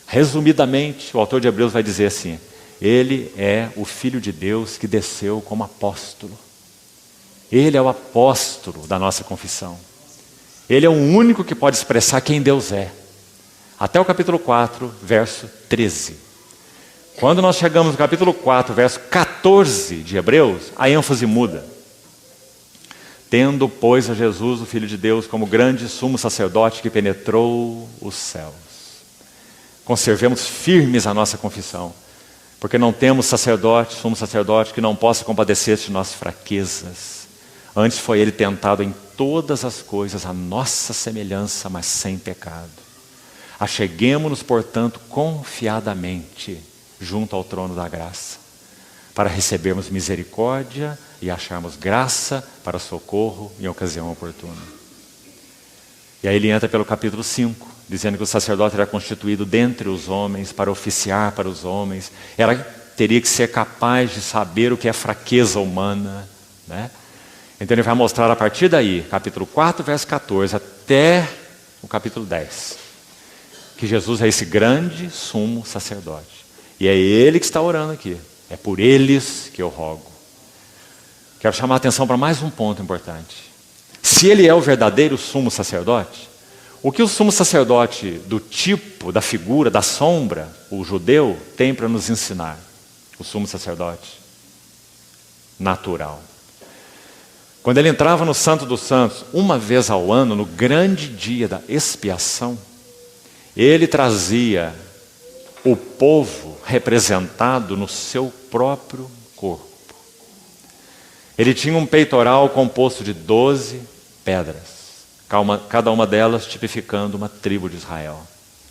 Resumidamente, o autor de Hebreus vai dizer assim, ele é o Filho de Deus que desceu como apóstolo. Ele é o apóstolo da nossa confissão. Ele é o único que pode expressar quem Deus é. Até o capítulo 4, verso 13. Quando nós chegamos no capítulo 4, verso 14 de Hebreus, a ênfase muda. Tendo, pois, a Jesus, o Filho de Deus, como grande sumo sacerdote que penetrou os céus. Conservemos firmes a nossa confissão, porque não temos sacerdote, sumo sacerdote, que não possa compadecer-se de nossas fraquezas. Antes foi ele tentado em todas as coisas, a nossa semelhança, mas sem pecado. Acheguemo-nos, portanto, confiadamente junto ao trono da graça, para recebermos misericórdia e acharmos graça para socorro em ocasião oportuna. E aí ele entra pelo capítulo 5, dizendo que o sacerdote era constituído dentre os homens para oficiar para os homens, teria que ser capaz de saber o que é fraqueza humana, né? Então ele vai mostrar a partir daí, capítulo 4, verso 14, até o capítulo 10, que Jesus é esse grande sumo sacerdote. E é ele que está orando aqui. É por eles que eu rogo. Quero chamar a atenção para mais um ponto importante. Se ele é o verdadeiro sumo sacerdote, o que o sumo sacerdote do tipo, da figura, da sombra, o judeu, tem para nos ensinar? O sumo sacerdote natural. Quando ele entrava no Santo dos Santos, uma vez ao ano, no grande dia da expiação, ele trazia o povo representado no seu próprio corpo. Ele tinha um peitoral composto de 12 pedras, cada uma delas tipificando uma tribo de Israel,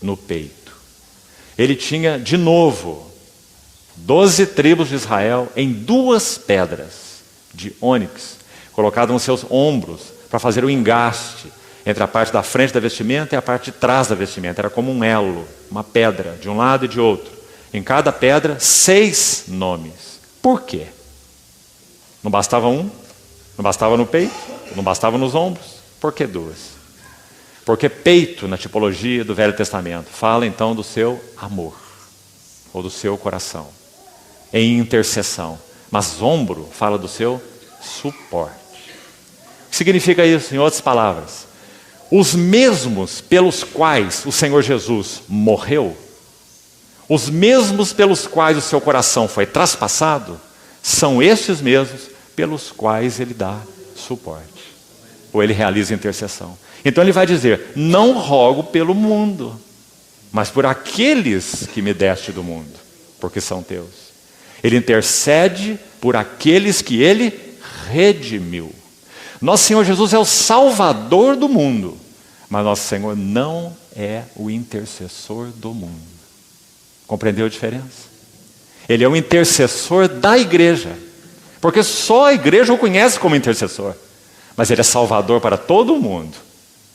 no peito. Ele tinha, de novo, 12 tribos de Israel em 2 pedras de ônix, colocadas nos seus ombros, para fazer o engaste entre a parte da frente da vestimenta e a parte de trás da vestimenta. Era como um elo, uma pedra, de um lado e de outro. Em cada pedra, 6 nomes. Por quê? Não bastava um? Não bastava no peito? Não bastava nos ombros? Por que 2? Porque peito, na tipologia do Velho Testamento, fala então do seu amor, ou do seu coração, em intercessão. Mas ombro fala do seu suporte. O que significa isso, em outras palavras? Os mesmos pelos quais o Senhor Jesus morreu, os mesmos pelos quais o seu coração foi traspassado, são estes mesmos pelos quais ele dá suporte, ou ele realiza intercessão. Então ele vai dizer: não rogo pelo mundo, mas por aqueles que me deste do mundo, porque são teus. Ele intercede por aqueles que ele redimiu. Nosso Senhor Jesus é o Salvador do mundo, mas nosso Senhor não é o intercessor do mundo. Compreendeu a diferença? Ele é o intercessor da igreja, porque só a igreja o conhece como intercessor, mas ele é salvador para todo mundo,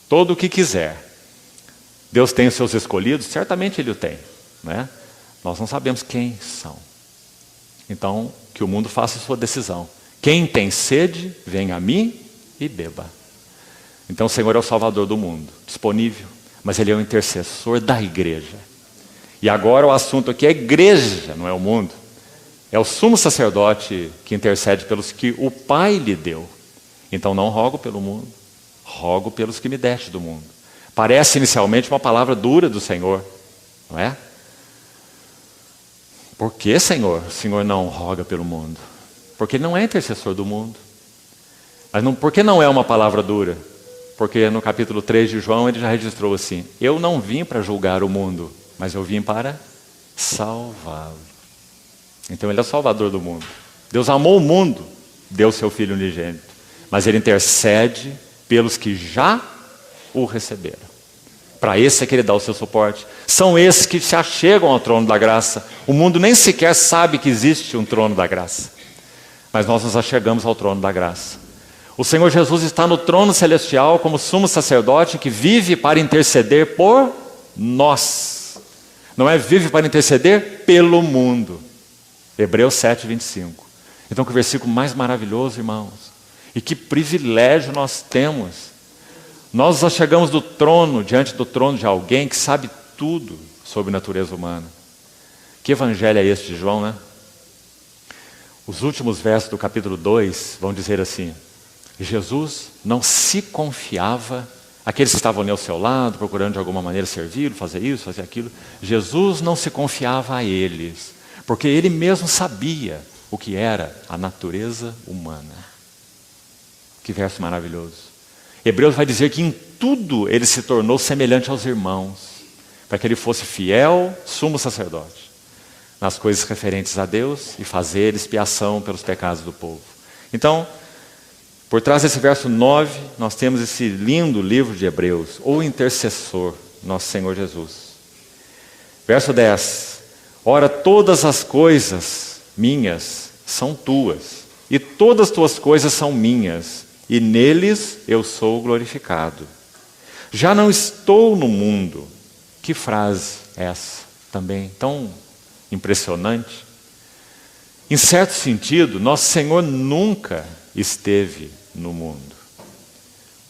todo o que quiser. Deus tem os seus escolhidos, certamente ele o tem, né? Nós não sabemos quem são. Então, que o mundo faça a sua decisão. Quem tem sede, venha a mim e beba. Então o Senhor é o Salvador do mundo, disponível, mas ele é o intercessor da igreja. E agora o assunto aqui é a igreja, não é o mundo. É o sumo sacerdote que intercede pelos que o Pai lhe deu. Então não rogo pelo mundo, rogo pelos que me deste do mundo. Parece inicialmente uma palavra dura do Senhor, não é? Por que, Senhor, o Senhor não roga pelo mundo? Porque ele não é intercessor do mundo. Mas por que não é uma palavra dura? Porque no capítulo 3 de João ele já registrou assim: eu não vim para julgar o mundo, mas eu vim para salvá-lo. Então ele é o salvador do mundo. Deus amou o mundo, deu seu Filho unigênito, mas ele intercede pelos que já o receberam. Para esse é que ele dá o seu suporte. São esses que se achegam ao trono da graça. O mundo nem sequer sabe que existe um trono da graça, mas nós nos achegamos ao trono da graça. O Senhor Jesus está no trono celestial como sumo sacerdote que vive para interceder por nós. Não é vive para interceder pelo mundo. Hebreus 7, 25. Então que versículo mais maravilhoso, irmãos. E que privilégio nós temos. Nós nos achegamos do trono, diante do trono de alguém que sabe tudo sobre natureza humana. Que evangelho é este de João, né? Os últimos versos do capítulo 2 vão dizer assim: Jesus não se confiava, aqueles que estavam ali ao seu lado, procurando de alguma maneira servi-lo, fazer isso, fazer aquilo. Jesus não se confiava a eles, porque ele mesmo sabia o que era a natureza humana. Que verso maravilhoso. Hebreus vai dizer que em tudo ele se tornou semelhante aos irmãos, para que ele fosse fiel sumo sacerdote nas coisas referentes a Deus e fazer expiação pelos pecados do povo. Então, por trás desse verso 9, nós temos esse lindo livro de Hebreus, o intercessor, nosso Senhor Jesus. Verso 10. Ora, todas as coisas minhas são tuas, e todas as tuas coisas são minhas, e neles eu sou glorificado. Já não estou no mundo. Que frase é essa também tão impressionante? Em certo sentido, nosso Senhor nunca esteve no mundo.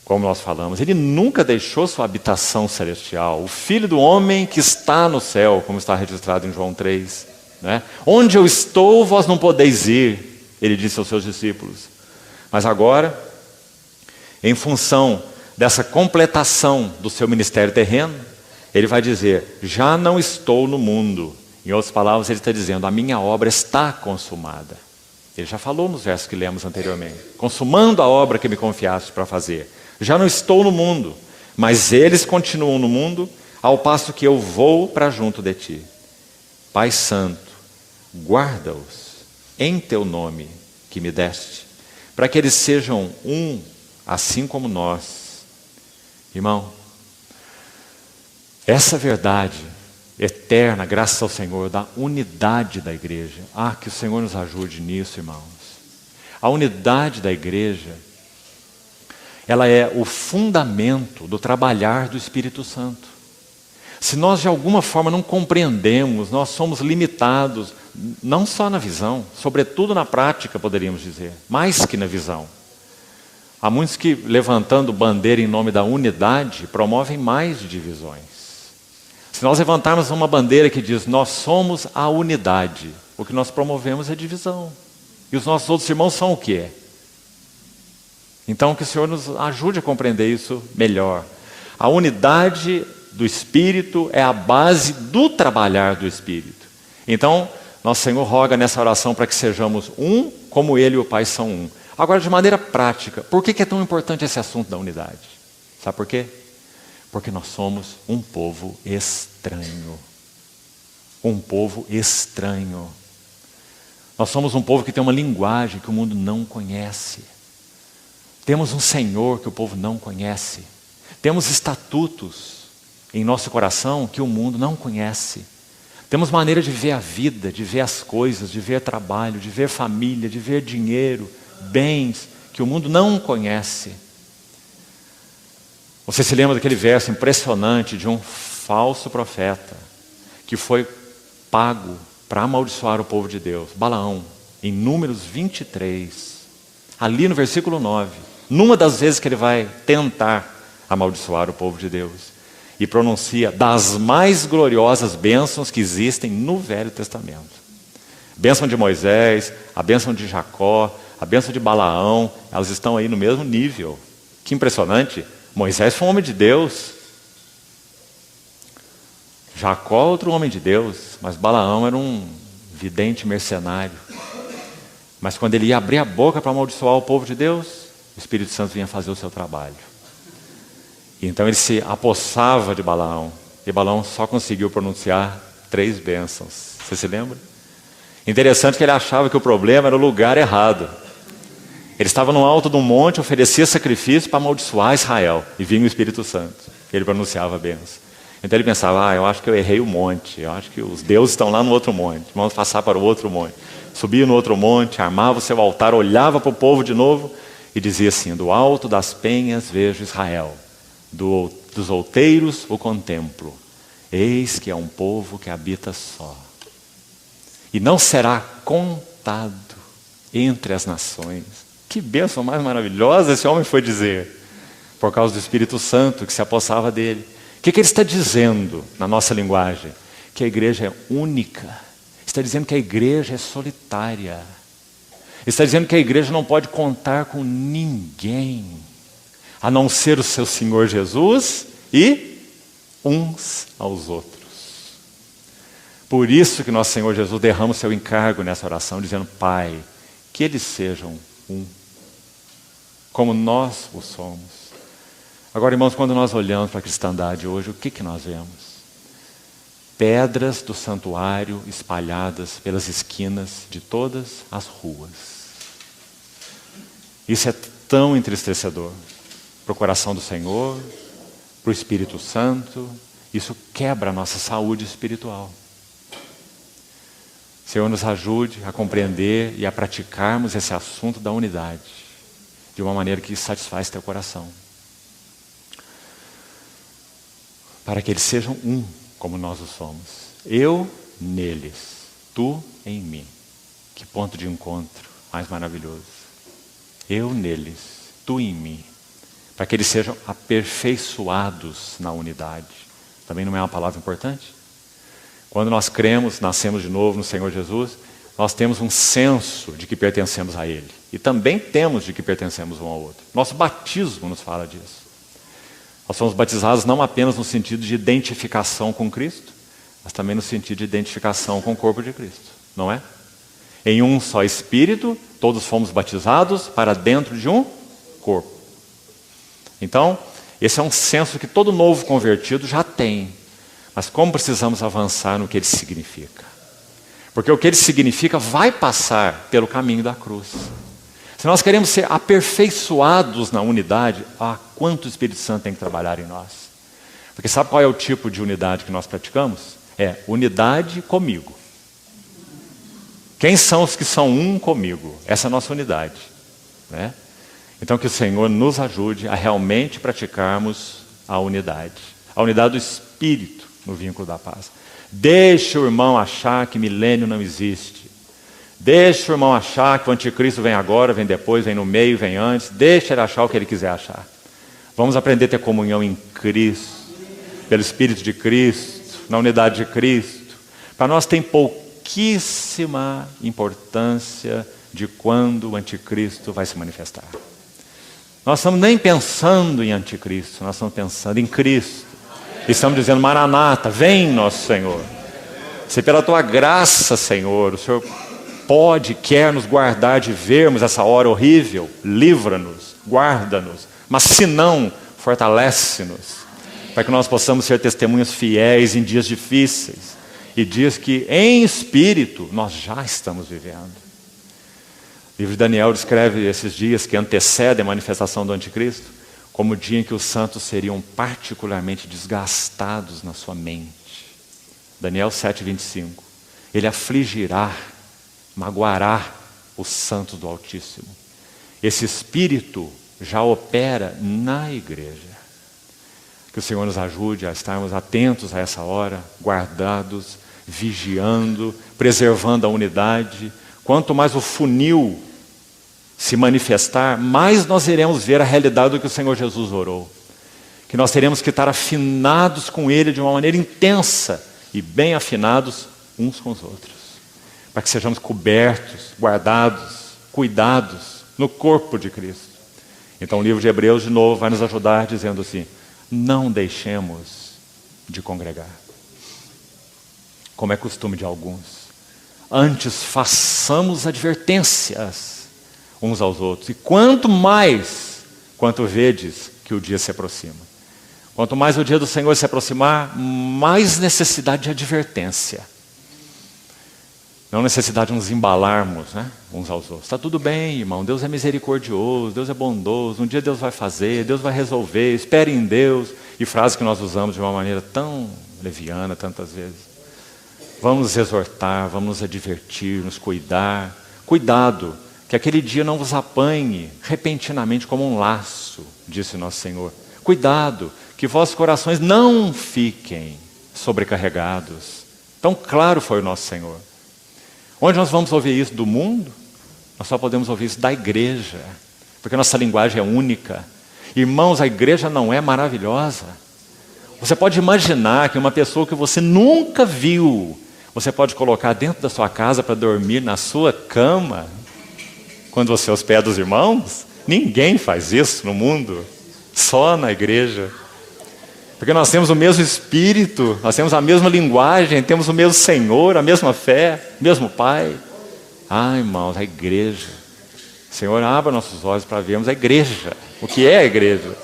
Como nós falamos, Ele nunca deixou sua habitação celestial. O Filho do Homem que está no céu, como está registrado em João 3. Né? Onde eu estou, vós não podeis ir, Ele disse aos seus discípulos. Mas agora, em função dessa completação do seu ministério terreno, Ele vai dizer, já não estou no mundo. Em outras palavras, Ele está dizendo, a minha obra está consumada. Ele já falou nos versos que lemos anteriormente. Consumando a obra que me confiaste para fazer. Já não estou no mundo, mas eles continuam no mundo, ao passo que eu vou para junto de ti. Pai Santo, guarda-os em teu nome que me deste, para que eles sejam um, assim como nós. Irmão, essa verdade eterna, graças ao Senhor, da unidade da igreja. Que o Senhor nos ajude nisso, irmãos. A unidade da igreja, ela é o fundamento do trabalhar do Espírito Santo. Se nós de alguma forma não compreendemos, nós somos limitados, não só na visão, sobretudo na prática, poderíamos dizer, mais que na visão. Há muitos que, levantando bandeira em nome da unidade, promovem mais divisões. Se nós levantarmos uma bandeira que diz, nós somos a unidade, o que nós promovemos é divisão. E os nossos outros irmãos são o quê? Então, que o Senhor nos ajude a compreender isso melhor. A unidade do Espírito é a base do trabalhar do Espírito. Então, nosso Senhor roga nessa oração para que sejamos um, como Ele e o Pai são um. Agora, de maneira prática, por que é tão importante esse assunto da unidade? Sabe por quê? Porque nós somos um povo estranho. Um povo estranho. Nós somos um povo que tem uma linguagem que o mundo não conhece. Temos um Senhor que o povo não conhece. Temos estatutos em nosso coração que o mundo não conhece. Temos maneira de ver a vida, de ver as coisas, de ver trabalho, de ver família, de ver dinheiro, bens que o mundo não conhece. Você se lembra daquele verso impressionante de um falso profeta que foi pago para amaldiçoar o povo de Deus, Balaão, em Números 23, ali no versículo 9, numa das vezes que ele vai tentar amaldiçoar o povo de Deus, e pronuncia das mais gloriosas bênçãos que existem no Velho Testamento. A bênção de Moisés, a bênção de Jacó, a bênção de Balaão, elas estão aí no mesmo nível. Que impressionante! Moisés foi um homem de Deus. Jacó, outro homem de Deus. Mas Balaão era um vidente mercenário. Mas quando ele ia abrir a boca para amaldiçoar o povo de Deus, o Espírito Santo vinha fazer o seu trabalho. E então ele se apossava de Balaão. E Balaão só conseguiu pronunciar 3 bênçãos. Você se lembra? Interessante que ele achava que o problema era o lugar errado. Ele estava no alto de um monte, oferecia sacrifício para amaldiçoar Israel. E vinha o Espírito Santo. Ele pronunciava a bênção. Então ele pensava, eu acho que eu errei o monte. Eu acho que os deuses estão lá no outro monte. Vamos passar para o outro monte. Subia no outro monte, armava o seu altar, olhava para o povo de novo e dizia assim, do alto das penhas vejo Israel. Dos outeiros o contemplo. Eis que é um povo que habita só. E não será contado entre as nações. Que bênção mais maravilhosa esse homem foi dizer. Por causa do Espírito Santo que se apossava dele. O que ele está dizendo na nossa linguagem? Que a igreja é única. Está dizendo que a igreja é solitária. Está dizendo que a igreja não pode contar com ninguém, a não ser o seu Senhor Jesus e uns aos outros. Por isso que nosso Senhor Jesus derrama o seu encargo nessa oração, dizendo, Pai, que eles sejam um, como nós o somos. Agora, irmãos, quando nós olhamos para a cristandade hoje, o que nós vemos? Pedras do santuário espalhadas pelas esquinas de todas as ruas. Isso é tão entristecedor para o coração do Senhor, para o Espírito Santo isso quebra a nossa saúde espiritual. Senhor, nos ajude a compreender e a praticarmos esse assunto da unidade de uma maneira que satisfaz teu coração. Para que eles sejam um, como nós o somos. Eu neles, tu em mim. Que ponto de encontro mais maravilhoso. Eu neles, tu em mim. Para que eles sejam aperfeiçoados na unidade. Também não é uma palavra importante? Quando nós cremos, nascemos de novo no Senhor Jesus, nós temos um senso de que pertencemos a Ele. E também temos de que pertencemos um ao outro. Nosso batismo nos fala disso. Nós somos batizados não apenas no sentido de identificação com Cristo, mas também no sentido de identificação com o corpo de Cristo. Não é? Em um só Espírito, todos fomos batizados para dentro de um corpo. Então, esse é um senso que todo novo convertido já tem. Mas como precisamos avançar no que ele significa? Porque o que ele significa vai passar pelo caminho da cruz. Se nós queremos ser aperfeiçoados na unidade, quanto o Espírito Santo tem que trabalhar em nós? Porque sabe qual é o tipo de unidade que nós praticamos? É unidade comigo. Quem são os que são um comigo? Essa é a nossa unidade, né? Então que o Senhor nos ajude a realmente praticarmos a unidade do Espírito no vínculo da paz. Deixe o irmão achar que milênio não existe. Deixe o irmão achar que o anticristo vem agora, vem depois, vem no meio, vem antes. Deixe ele achar o que ele quiser achar. Vamos aprender a ter comunhão em Cristo, pelo Espírito de Cristo, na unidade de Cristo. Para nós tem pouquíssima importância de quando o anticristo vai se manifestar. Nós estamos nem pensando em anticristo, nós estamos pensando em Cristo. Estamos dizendo, Maranata, vem nosso Senhor. Se pela tua graça, Senhor, o Senhor pode, quer nos guardar de vermos essa hora horrível, livra-nos, guarda-nos. Mas se não, fortalece-nos, para que nós possamos ser testemunhas fiéis em dias difíceis. E dias que, em espírito, nós já estamos vivendo. O livro de Daniel descreve esses dias que antecedem a manifestação do anticristo como o dia em que os santos seriam particularmente desgastados na sua mente. Daniel 7:25. Ele afligirá, magoará os santos do Altíssimo. Esse Espírito já opera na igreja. Que o Senhor nos ajude a estarmos atentos a essa hora, guardados, vigiando, preservando a unidade. Quanto mais o funil se manifestar, mais nós iremos ver a realidade do que o Senhor Jesus orou. Que nós teremos que estar afinados com Ele de uma maneira intensa e bem afinados uns com os outros. Para que sejamos cobertos, guardados, cuidados no corpo de Cristo. Então o livro de Hebreus de novo vai nos ajudar dizendo assim, não deixemos de congregar, como é costume de alguns. Antes façamos advertências uns aos outros. E quanto vedes que o dia se aproxima. Quanto mais o dia do Senhor se aproximar, mais necessidade de advertência. Não necessidade de nos embalarmos, né, uns aos outros. Está tudo bem, irmão, Deus é misericordioso, Deus é bondoso, um dia Deus vai fazer, Deus vai resolver, espere em Deus. E frases que nós usamos de uma maneira tão leviana tantas vezes. Vamos nos exortar, vamos nos advertir, nos cuidar. Cuidado, que aquele dia não vos apanhe repentinamente como um laço, disse nosso Senhor. Cuidado, que vossos corações não fiquem sobrecarregados. Tão claro foi o nosso Senhor. Onde nós vamos ouvir isso? Do mundo? Nós só podemos ouvir isso da igreja, porque nossa linguagem é única. Irmãos, a igreja não é maravilhosa? Você pode imaginar que uma pessoa que você nunca viu, você pode colocar dentro da sua casa para dormir na sua cama, quando você hospeda os irmãos? Ninguém faz isso no mundo, só na igreja. Porque nós temos o mesmo Espírito, nós temos a mesma linguagem, temos o mesmo Senhor, a mesma fé, o mesmo Pai. Irmãos, a igreja. Senhor, abra nossos olhos para vermos a igreja, o que é a igreja.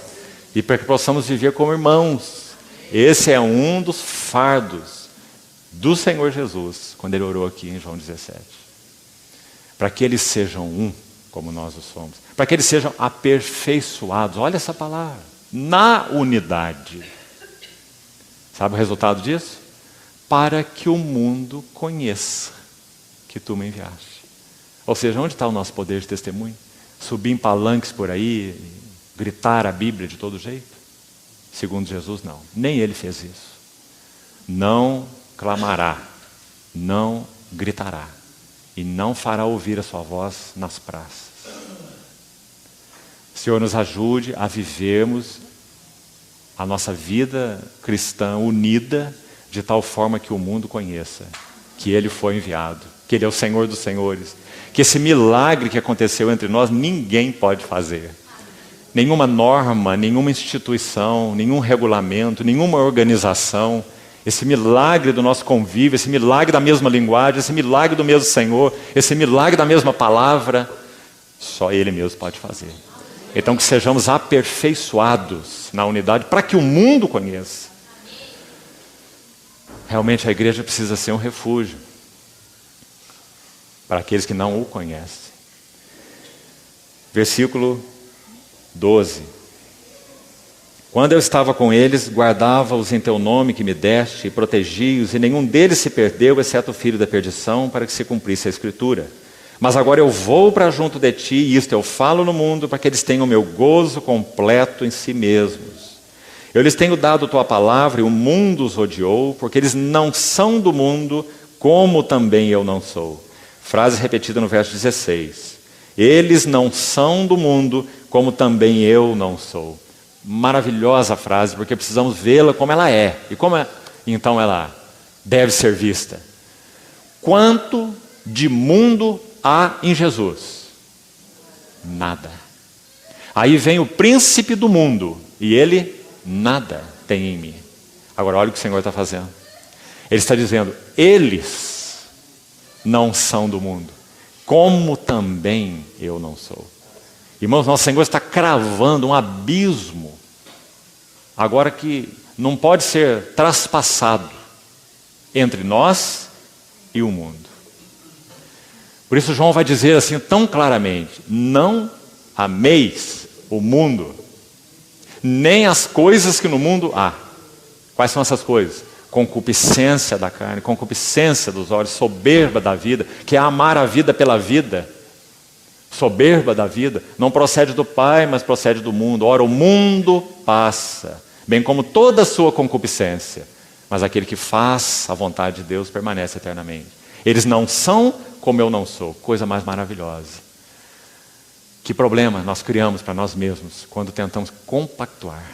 E para que possamos viver como irmãos. Esse é um dos fardos do Senhor Jesus, quando Ele orou aqui em João 17. Para que eles sejam um, como nós o somos. Para que eles sejam aperfeiçoados. Olha essa palavra. Na unidade. Sabe o resultado disso? Para que o mundo conheça que tu me enviaste. Ou seja, onde está o nosso poder de testemunho? Subir em palanques por aí, gritar a Bíblia de todo jeito? Segundo Jesus, não. Nem ele fez isso. Não clamará, não gritará e não fará ouvir a sua voz nas praças. O Senhor nos ajude a vivermos a nossa vida cristã unida de tal forma que o mundo conheça que Ele foi enviado, que Ele é o Senhor dos Senhores, que esse milagre que aconteceu entre nós ninguém pode fazer. Nenhuma norma, nenhuma instituição, nenhum regulamento, nenhuma organização. Esse milagre do nosso convívio, esse milagre da mesma linguagem, esse milagre do mesmo Senhor, esse milagre da mesma palavra, só Ele mesmo pode fazer. Então que sejamos aperfeiçoados na unidade para que o mundo conheça. Realmente a igreja precisa ser um refúgio para aqueles que não o conhecem. Versículo 12. Quando eu estava com eles, guardava-os em teu nome que me deste e protegi-os, e nenhum deles se perdeu, exceto o filho da perdição, para que se cumprisse a Escritura. Mas agora eu vou para junto de ti, e isto eu falo no mundo, para que eles tenham o meu gozo completo em si mesmos. Eu lhes tenho dado tua palavra, e o mundo os odiou, porque eles não são do mundo, como também eu não sou. Frase repetida no verso 16. Eles não são do mundo, como também eu não sou. Maravilhosa frase, porque precisamos vê-la como ela é. E como então ela deve ser vista. Quanto de mundo há em Jesus? Nada. Aí vem o príncipe do mundo, e ele nada tem em mim. Agora olha o que o Senhor está fazendo. Ele está dizendo, eles não são do mundo, como também eu não sou. Irmãos, nosso Senhor está cravando um abismo, agora que não pode ser traspassado entre nós e o mundo. Por isso João vai dizer assim tão claramente, não ameis o mundo, nem as coisas que no mundo há. Quais são essas coisas? Concupiscência da carne, concupiscência dos olhos, soberba da vida, que é amar a vida pela vida. Soberba da vida, não procede do Pai, mas procede do mundo. Ora, o mundo passa, bem como toda a sua concupiscência, mas aquele que faz a vontade de Deus permanece eternamente. Eles não são como eu não sou, coisa mais maravilhosa. Que problema nós criamos para nós mesmos quando tentamos compactuar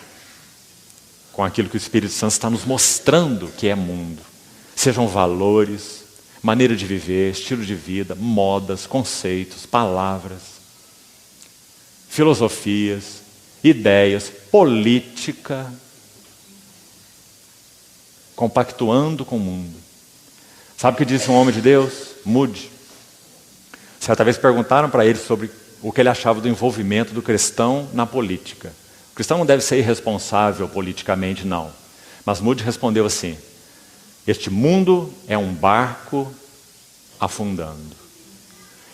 com aquilo que o Espírito Santo está nos mostrando que é mundo. Sejam valores, maneira de viver, estilo de vida, modas, conceitos, palavras, filosofias, ideias, política, compactuando com o mundo. Sabe o que disse um homem de Deus? Moody. Certa vez perguntaram para ele sobre o que ele achava do envolvimento do cristão na política. O cristão não deve ser irresponsável politicamente, não. Mas Moody respondeu assim, este mundo é um barco afundando.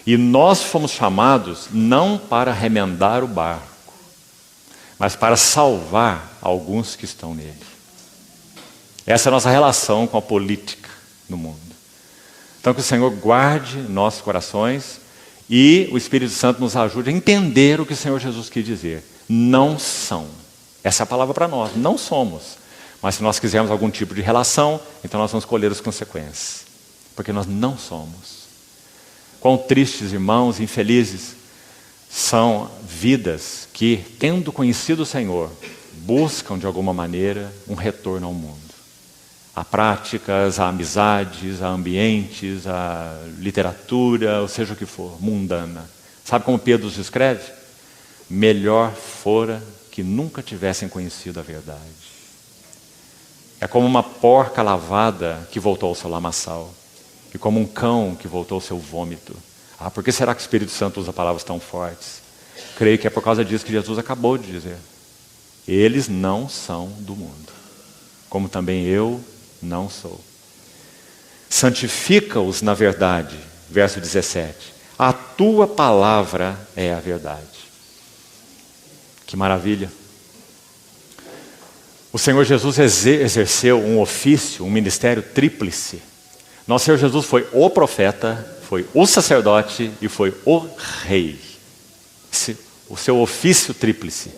E nós fomos chamados não para remendar o barco, mas para salvar alguns que estão nele. Essa é a nossa relação com a política no mundo. Então que o Senhor guarde nossos corações e o Espírito Santo nos ajude a entender o que o Senhor Jesus quis dizer. Não são. Essa é a palavra para nós. Não somos. Mas se nós quisermos algum tipo de relação, então nós vamos colher as consequências. Porque nós não somos. Quão tristes, irmãos, infelizes, são vidas que, tendo conhecido o Senhor, buscam de alguma maneira um retorno ao mundo. A práticas, a amizades, a ambientes, a literatura, ou seja o que for, mundana. Sabe como Pedro os escreve? Melhor fora que nunca tivessem conhecido a verdade. É como uma porca lavada que voltou ao seu lamaçal. E como um cão que voltou ao seu vômito. Ah, por que será que o Espírito Santo usa palavras tão fortes? Creio que é por causa disso que Jesus acabou de dizer. Eles não são do mundo, como também eu não sou. Santifica-os na verdade, verso 17. A tua palavra é a verdade. Que maravilha. O Senhor Jesus exerceu um ofício, um ministério tríplice. Nosso Senhor Jesus foi o profeta, foi o sacerdote e foi o rei. O seu ofício tríplice.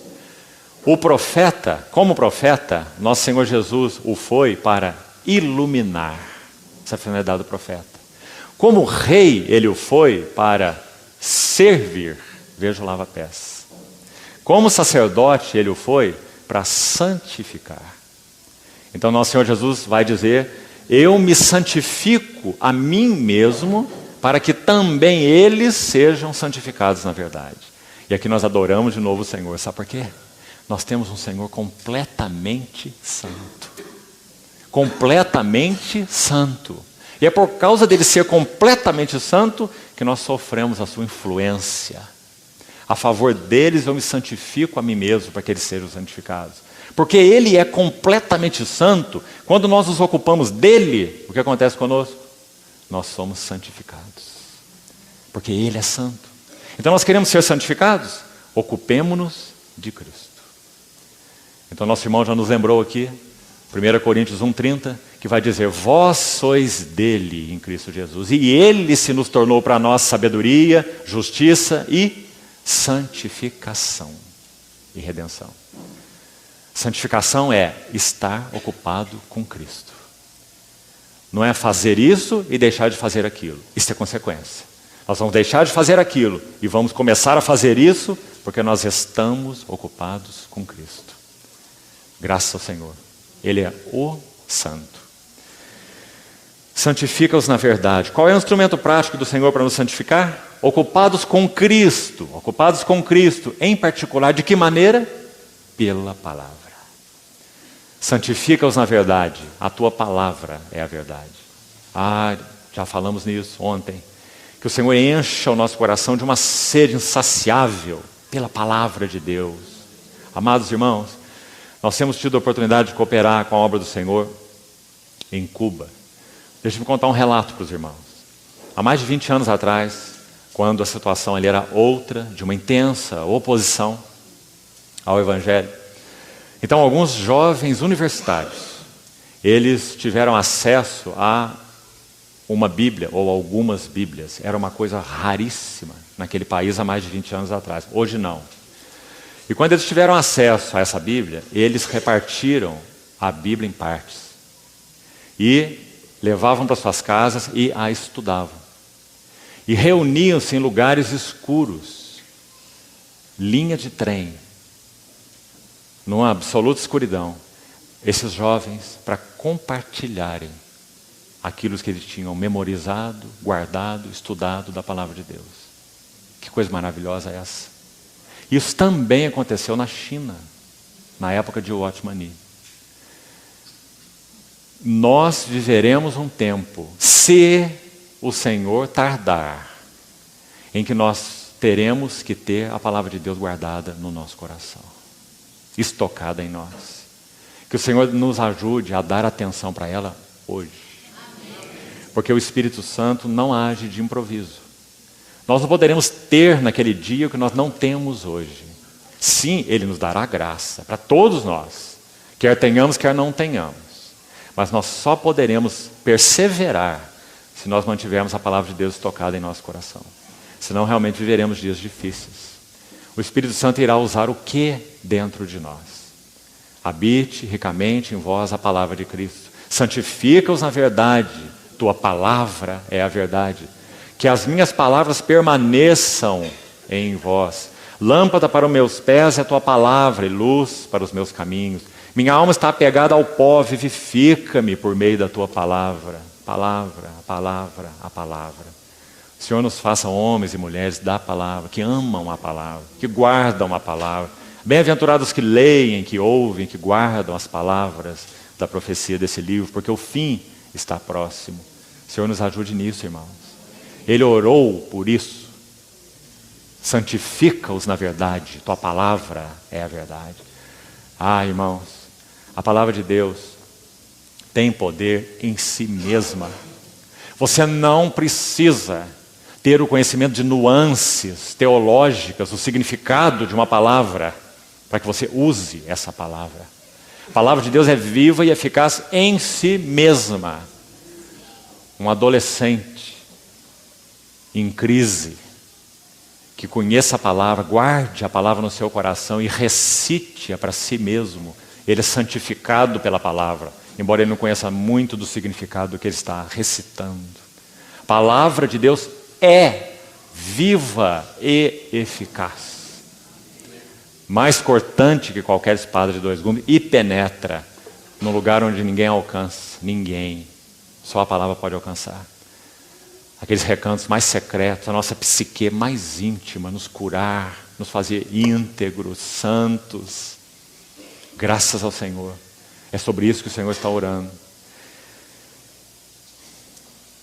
O profeta, como profeta, nosso Senhor Jesus o foi para iluminar. Essa é a finalidade do profeta. Como rei, ele o foi para servir. Veja o lava-pés. Como sacerdote, ele o foi para santificar. Então, nosso Senhor Jesus vai dizer: eu me santifico a mim mesmo para que também eles sejam santificados na verdade. E aqui nós adoramos de novo o Senhor. Sabe por quê? Nós temos um Senhor completamente santo. Completamente santo. E é por causa dele ser completamente santo que nós sofremos a sua influência. A favor deles eu me santifico a mim mesmo para que eles sejam santificados. Porque ele é completamente santo. Quando nós nos ocupamos dele, o que acontece conosco? Nós somos santificados. Porque ele é santo. Então nós queremos ser santificados? Ocupemo-nos de Cristo. Então nosso irmão já nos lembrou aqui, 1 Coríntios 1,30, que vai dizer: vós sois dele em Cristo Jesus. E ele se nos tornou para nós sabedoria, justiça e santificação e redenção. Santificação é estar ocupado com Cristo. Não é fazer isso e deixar de fazer aquilo. Isso é consequência. Nós vamos deixar de fazer aquilo e vamos começar a fazer isso porque nós estamos ocupados com Cristo. Graças ao Senhor. Ele é o Santo. Santifica-os na verdade. Qual é o instrumento prático do Senhor para nos santificar? Ocupados com Cristo. Ocupados com Cristo. Em particular, de que maneira? Pela palavra. Santifica-os na verdade. A tua palavra é a verdade. Já falamos nisso ontem. Que o Senhor encha o nosso coração de uma sede insaciável pela palavra de Deus. Amados irmãos, nós temos tido a oportunidade de cooperar com a obra do Senhor em Cuba. Deixa eu contar um relato para os irmãos. Há mais de 20 anos atrás, quando a situação ali era outra, de uma intensa oposição ao Evangelho. Então, alguns jovens universitários, eles tiveram acesso a uma Bíblia, ou algumas Bíblias. Era uma coisa raríssima naquele país há mais de 20 anos atrás. Hoje não. E quando eles tiveram acesso a essa Bíblia, eles repartiram a Bíblia em partes. E levavam para suas casas e a estudavam. E reuniam-se em lugares escuros, linha de trem, numa absoluta escuridão, esses jovens para compartilharem aquilo que eles tinham memorizado, guardado, estudado da palavra de Deus. Que coisa maravilhosa é essa? Isso também aconteceu na China, na época de Watchman Nee. Nós viveremos um tempo, se o Senhor tardar, em que nós teremos que ter a palavra de Deus guardada no nosso coração, estocada em nós. Que o Senhor nos ajude a dar atenção para ela hoje. Porque o Espírito Santo não age de improviso. Nós não poderemos ter naquele dia o que nós não temos hoje. Sim, Ele nos dará graça para todos nós, quer tenhamos, quer não tenhamos. Mas nós só poderemos perseverar se nós mantivermos a palavra de Deus estocada em nosso coração. Senão realmente viveremos dias difíceis. O Espírito Santo irá usar o que dentro de nós? Habite ricamente em vós a palavra de Cristo. Santifica-os na verdade. Tua palavra é a verdade. Que as minhas palavras permaneçam em vós. Lâmpada para os meus pés é a tua palavra e luz para os meus caminhos. Minha alma está apegada ao pó, vivifica-me por meio da tua palavra. Palavra, a palavra, a palavra. O Senhor nos faça homens e mulheres da palavra, que amam a palavra, que guardam a palavra. Bem-aventurados que leem, que ouvem, que guardam as palavras da profecia desse livro, porque o fim está próximo. O Senhor nos ajude nisso, irmãos. Ele orou por isso. Santifica-os na verdade. Tua palavra é a verdade. Irmãos, a palavra de Deus tem poder em si mesma. Você não precisa ter o conhecimento de nuances teológicas, o significado de uma palavra, para que você use essa palavra. A palavra de Deus é viva e eficaz em si mesma. Um adolescente em crise, que conheça a palavra, guarde a palavra no seu coração e recite-a para si mesmo. Ele é santificado pela palavra, embora ele não conheça muito do significado do que ele está recitando. A palavra de Deus é viva e eficaz. Mais cortante que qualquer espada de dois gumes e penetra no lugar onde ninguém alcança. Ninguém. Só a palavra pode alcançar. Aqueles recantos mais secretos, a nossa psique mais íntima, nos curar, nos fazer íntegros, santos. Graças ao Senhor. É sobre isso que o Senhor está orando.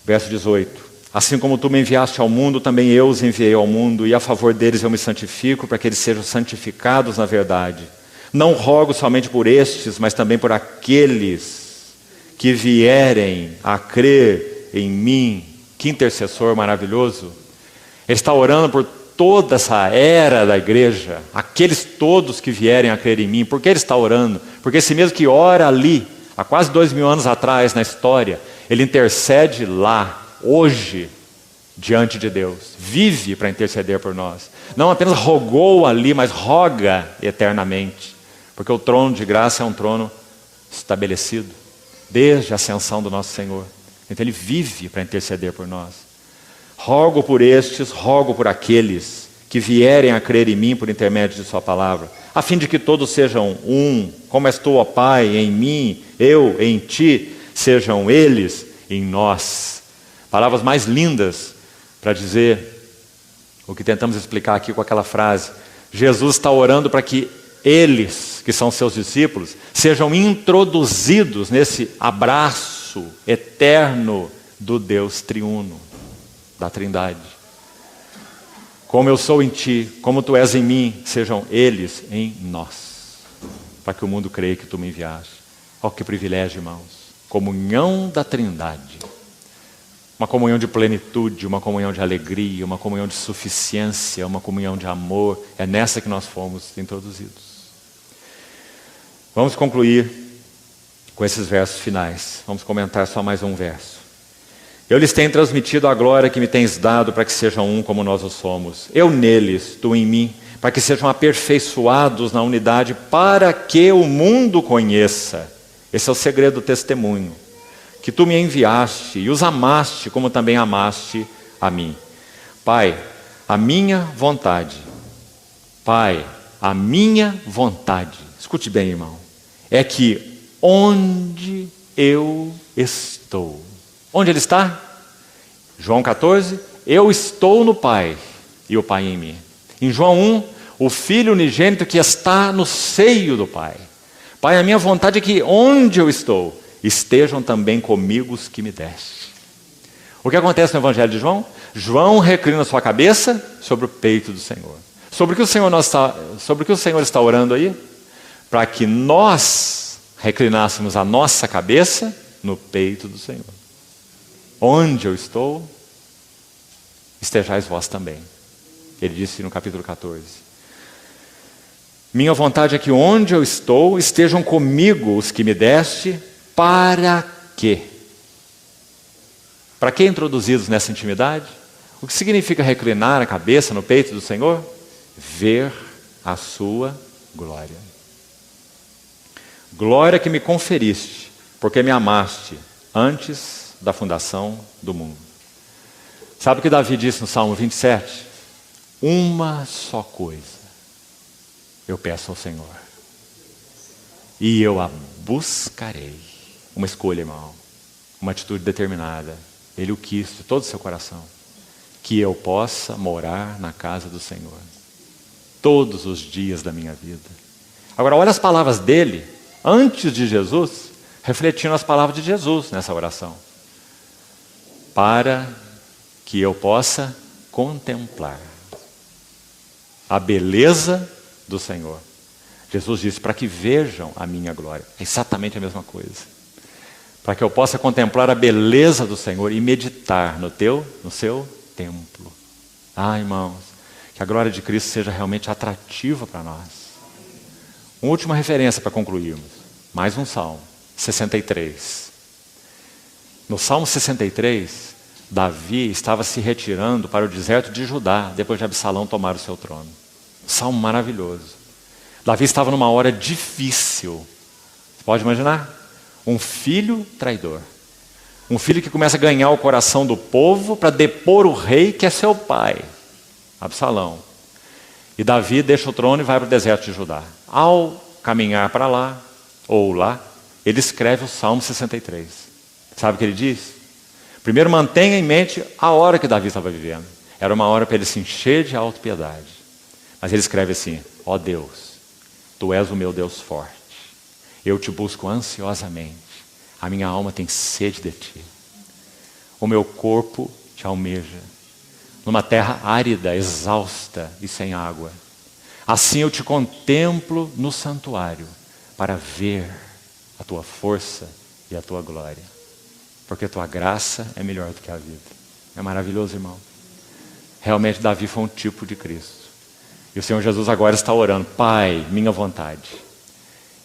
Verso 18. Assim como tu me enviaste ao mundo, também eu os enviei ao mundo, e a favor deles eu me santifico, para que eles sejam santificados na verdade. Não rogo somente por estes, mas também por aqueles que vierem a crer em mim. Que intercessor maravilhoso. Ele está orando por toda essa era da igreja, aqueles todos que vierem a crer em mim. Por que ele está orando? Porque esse mesmo que ora ali, há quase 2000 anos atrás na história, ele intercede lá, hoje, diante de Deus. Vive para interceder por nós. Não apenas rogou ali, mas roga eternamente. Porque o trono de graça é um trono estabelecido desde a ascensão do nosso Senhor. Então ele vive para interceder por nós. Rogo por estes, rogo por aqueles que vierem a crer em mim por intermédio de sua palavra, a fim de que todos sejam um, como és tu, ó Pai, em mim, eu em ti, sejam eles em nós. Palavras mais lindas para dizer o que tentamos explicar aqui com aquela frase. Jesus está orando para que eles, que são seus discípulos, sejam introduzidos nesse abraço eterno do Deus triuno, da Trindade. Como eu sou em ti, como tu és em mim, sejam eles em nós, para que o mundo creia que tu me enviaste. Oh, que privilégio, irmãos. Comunhão da Trindade. Uma comunhão de plenitude, uma comunhão de alegria, uma comunhão de suficiência, uma comunhão de amor. É nessa que nós fomos introduzidos. Vamos concluir com esses versos finais. Vamos comentar só mais um verso. Eu lhes tenho transmitido a glória que me tens dado, para que sejam um como nós o somos. Eu neles, tu em mim, para que sejam aperfeiçoados na unidade, para que o mundo conheça. Esse é o segredo do testemunho. Que tu me enviaste e os amaste, como também amaste a mim. Pai, a minha vontade. Pai, a minha vontade. Escute bem, irmão. É que onde eu estou. Onde ele está? João 14. Eu estou no Pai e o Pai em mim. Em João 1, o Filho unigênito que está no seio do Pai. Pai, a minha vontade é que onde eu estou, estejam também comigo os que me deste. O que acontece no Evangelho de João? João reclina sua cabeça sobre o peito do Senhor. Sobre o que o Senhor está orando aí? Para que nós reclinássemos a nossa cabeça no peito do Senhor. Onde eu estou, estejais vós também. Ele disse no capítulo 14. Minha vontade é que onde eu estou, estejam comigo os que me deste. Para quê? Para que introduzidos nessa intimidade? O que significa reclinar a cabeça no peito do Senhor? Ver a sua glória. Glória que me conferiste, porque me amaste antes da fundação do mundo. Sabe o que Davi disse no Salmo 27? Uma só coisa eu peço ao Senhor, e eu a buscarei. Uma escolha, irmão, uma atitude determinada. Ele o quis de todo o seu coração. Que eu possa morar na casa do Senhor todos os dias da minha vida. Agora, olha as palavras dele antes de Jesus, refletindo as palavras de Jesus nessa oração. Para que eu possa contemplar a beleza do Senhor. Jesus disse, para que vejam a minha glória. É exatamente a mesma coisa. Para que eu possa contemplar a beleza do Senhor e meditar no seu templo. Ah, irmãos, que a glória de Cristo seja realmente atrativa para nós. Uma última referência para concluirmos. Mais um salmo, 63. No Salmo 63, Davi estava se retirando para o deserto de Judá, depois de Absalão tomar o seu trono. Salmo maravilhoso. Davi estava numa hora difícil. Você pode imaginar? Um filho traidor. Um filho que começa a ganhar o coração do povo para depor o rei que é seu pai, Absalão. E Davi deixa o trono e vai para o deserto de Judá. Ao caminhar para lá, ou lá, ele escreve o Salmo 63. Sabe o que ele diz? Primeiro, mantenha em mente a hora que Davi estava vivendo. Era uma hora para ele se encher de autopiedade. Mas ele escreve assim: ó Deus, Tu és o meu Deus forte. Eu te busco ansiosamente. A minha alma tem sede de Ti. O meu corpo te almeja. Numa terra árida, exausta e sem água. Assim eu te contemplo no santuário, para ver a Tua força e a Tua glória. Porque a Tua graça é melhor do que a vida. É maravilhoso, irmão. Realmente Davi foi um tipo de Cristo. E o Senhor Jesus agora está orando: Pai, minha vontade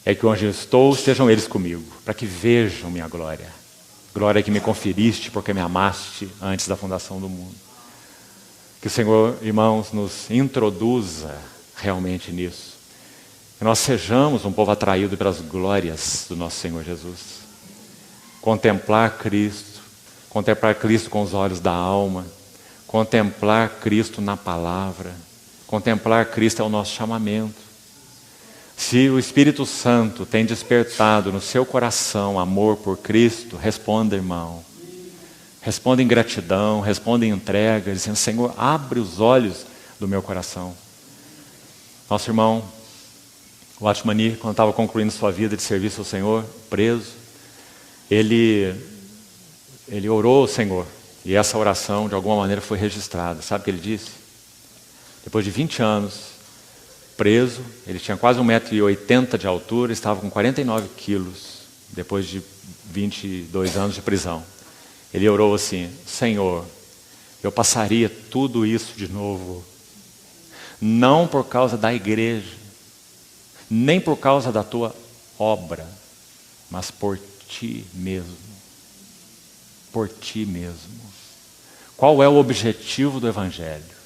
é que onde eu estou estejam eles comigo, para que vejam minha glória. Glória que me conferiste porque me amaste antes da fundação do mundo. Que o Senhor, irmãos, nos introduza realmente nisso. Que nós sejamos um povo atraído pelas glórias do nosso Senhor Jesus. Contemplar Cristo com os olhos da alma, contemplar Cristo na palavra, contemplar Cristo é o nosso chamamento. Se o Espírito Santo tem despertado no seu coração amor por Cristo, responda, irmão. Responda em gratidão, responda em entrega, dizendo: Senhor, abre os olhos do meu coração. Nosso irmão Watmani, quando estava concluindo sua vida de serviço ao Senhor, preso, ele orou ao Senhor. E essa oração, de alguma maneira, foi registrada. Sabe o que ele disse? Depois de 20 anos preso, ele tinha quase 1,80 m de altura, estava com 49 quilos, depois de 22 anos de prisão. Ele orou assim: Senhor, eu passaria tudo isso de novo, não por causa da igreja, nem por causa da Tua obra, mas por Ti mesmo. Por Ti mesmo. Qual é o objetivo do Evangelho?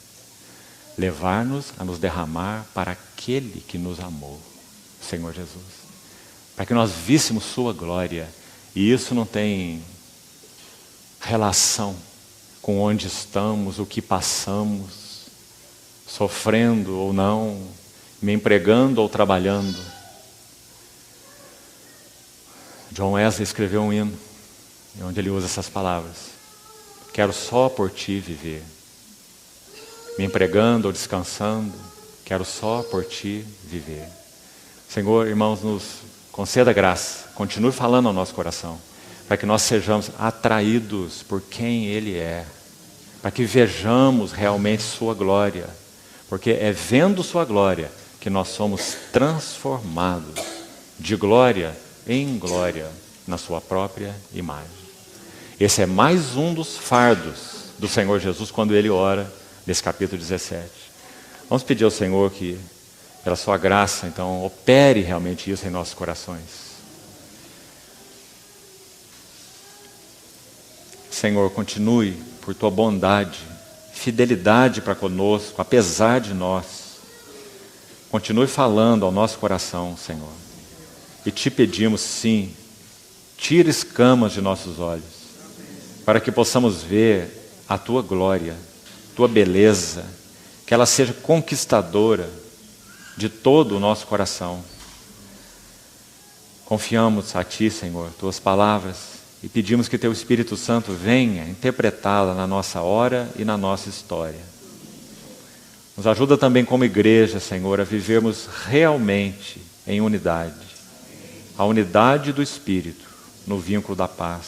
Levar-nos a nos derramar para aquele que nos amou, Senhor Jesus. Para que nós víssemos Sua glória. E isso não tem relação com onde estamos, o que passamos, sofrendo ou não, me empregando ou trabalhando. John Wesley escreveu um hino, onde ele usa essas palavras: quero só por Ti viver. Me empregando ou descansando, quero só por Ti viver. Senhor, irmãos, nos conceda graça, continue falando ao nosso coração, para que nós sejamos atraídos por quem Ele é, para que vejamos realmente Sua glória, porque é vendo Sua glória que nós somos transformados de glória em glória na Sua própria imagem. Esse é mais um dos fardos do Senhor Jesus quando Ele ora, desse capítulo 17. Vamos pedir ao Senhor que, pela Sua graça, então, opere realmente isso em nossos corações. Senhor, continue por Tua bondade, fidelidade para conosco, apesar de nós. Continue falando ao nosso coração, Senhor. E Te pedimos, sim, tira escamas de nossos olhos, para que possamos ver a Tua glória, Tua beleza, que ela seja conquistadora de todo o nosso coração. Confiamos a Ti, Senhor, Tuas palavras, e pedimos que Teu Espírito Santo venha interpretá-la na nossa hora e na nossa história. Nos ajuda também como igreja, Senhor, a vivermos realmente em unidade. A unidade do Espírito no vínculo da paz.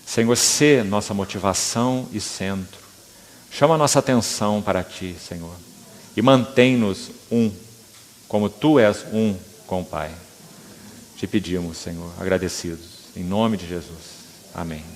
Senhor, sê nossa motivação e centro. Chama a nossa atenção para Ti, Senhor, e mantém-nos um, como Tu és um com o Pai. Te pedimos, Senhor, agradecidos, em nome de Jesus. Amém.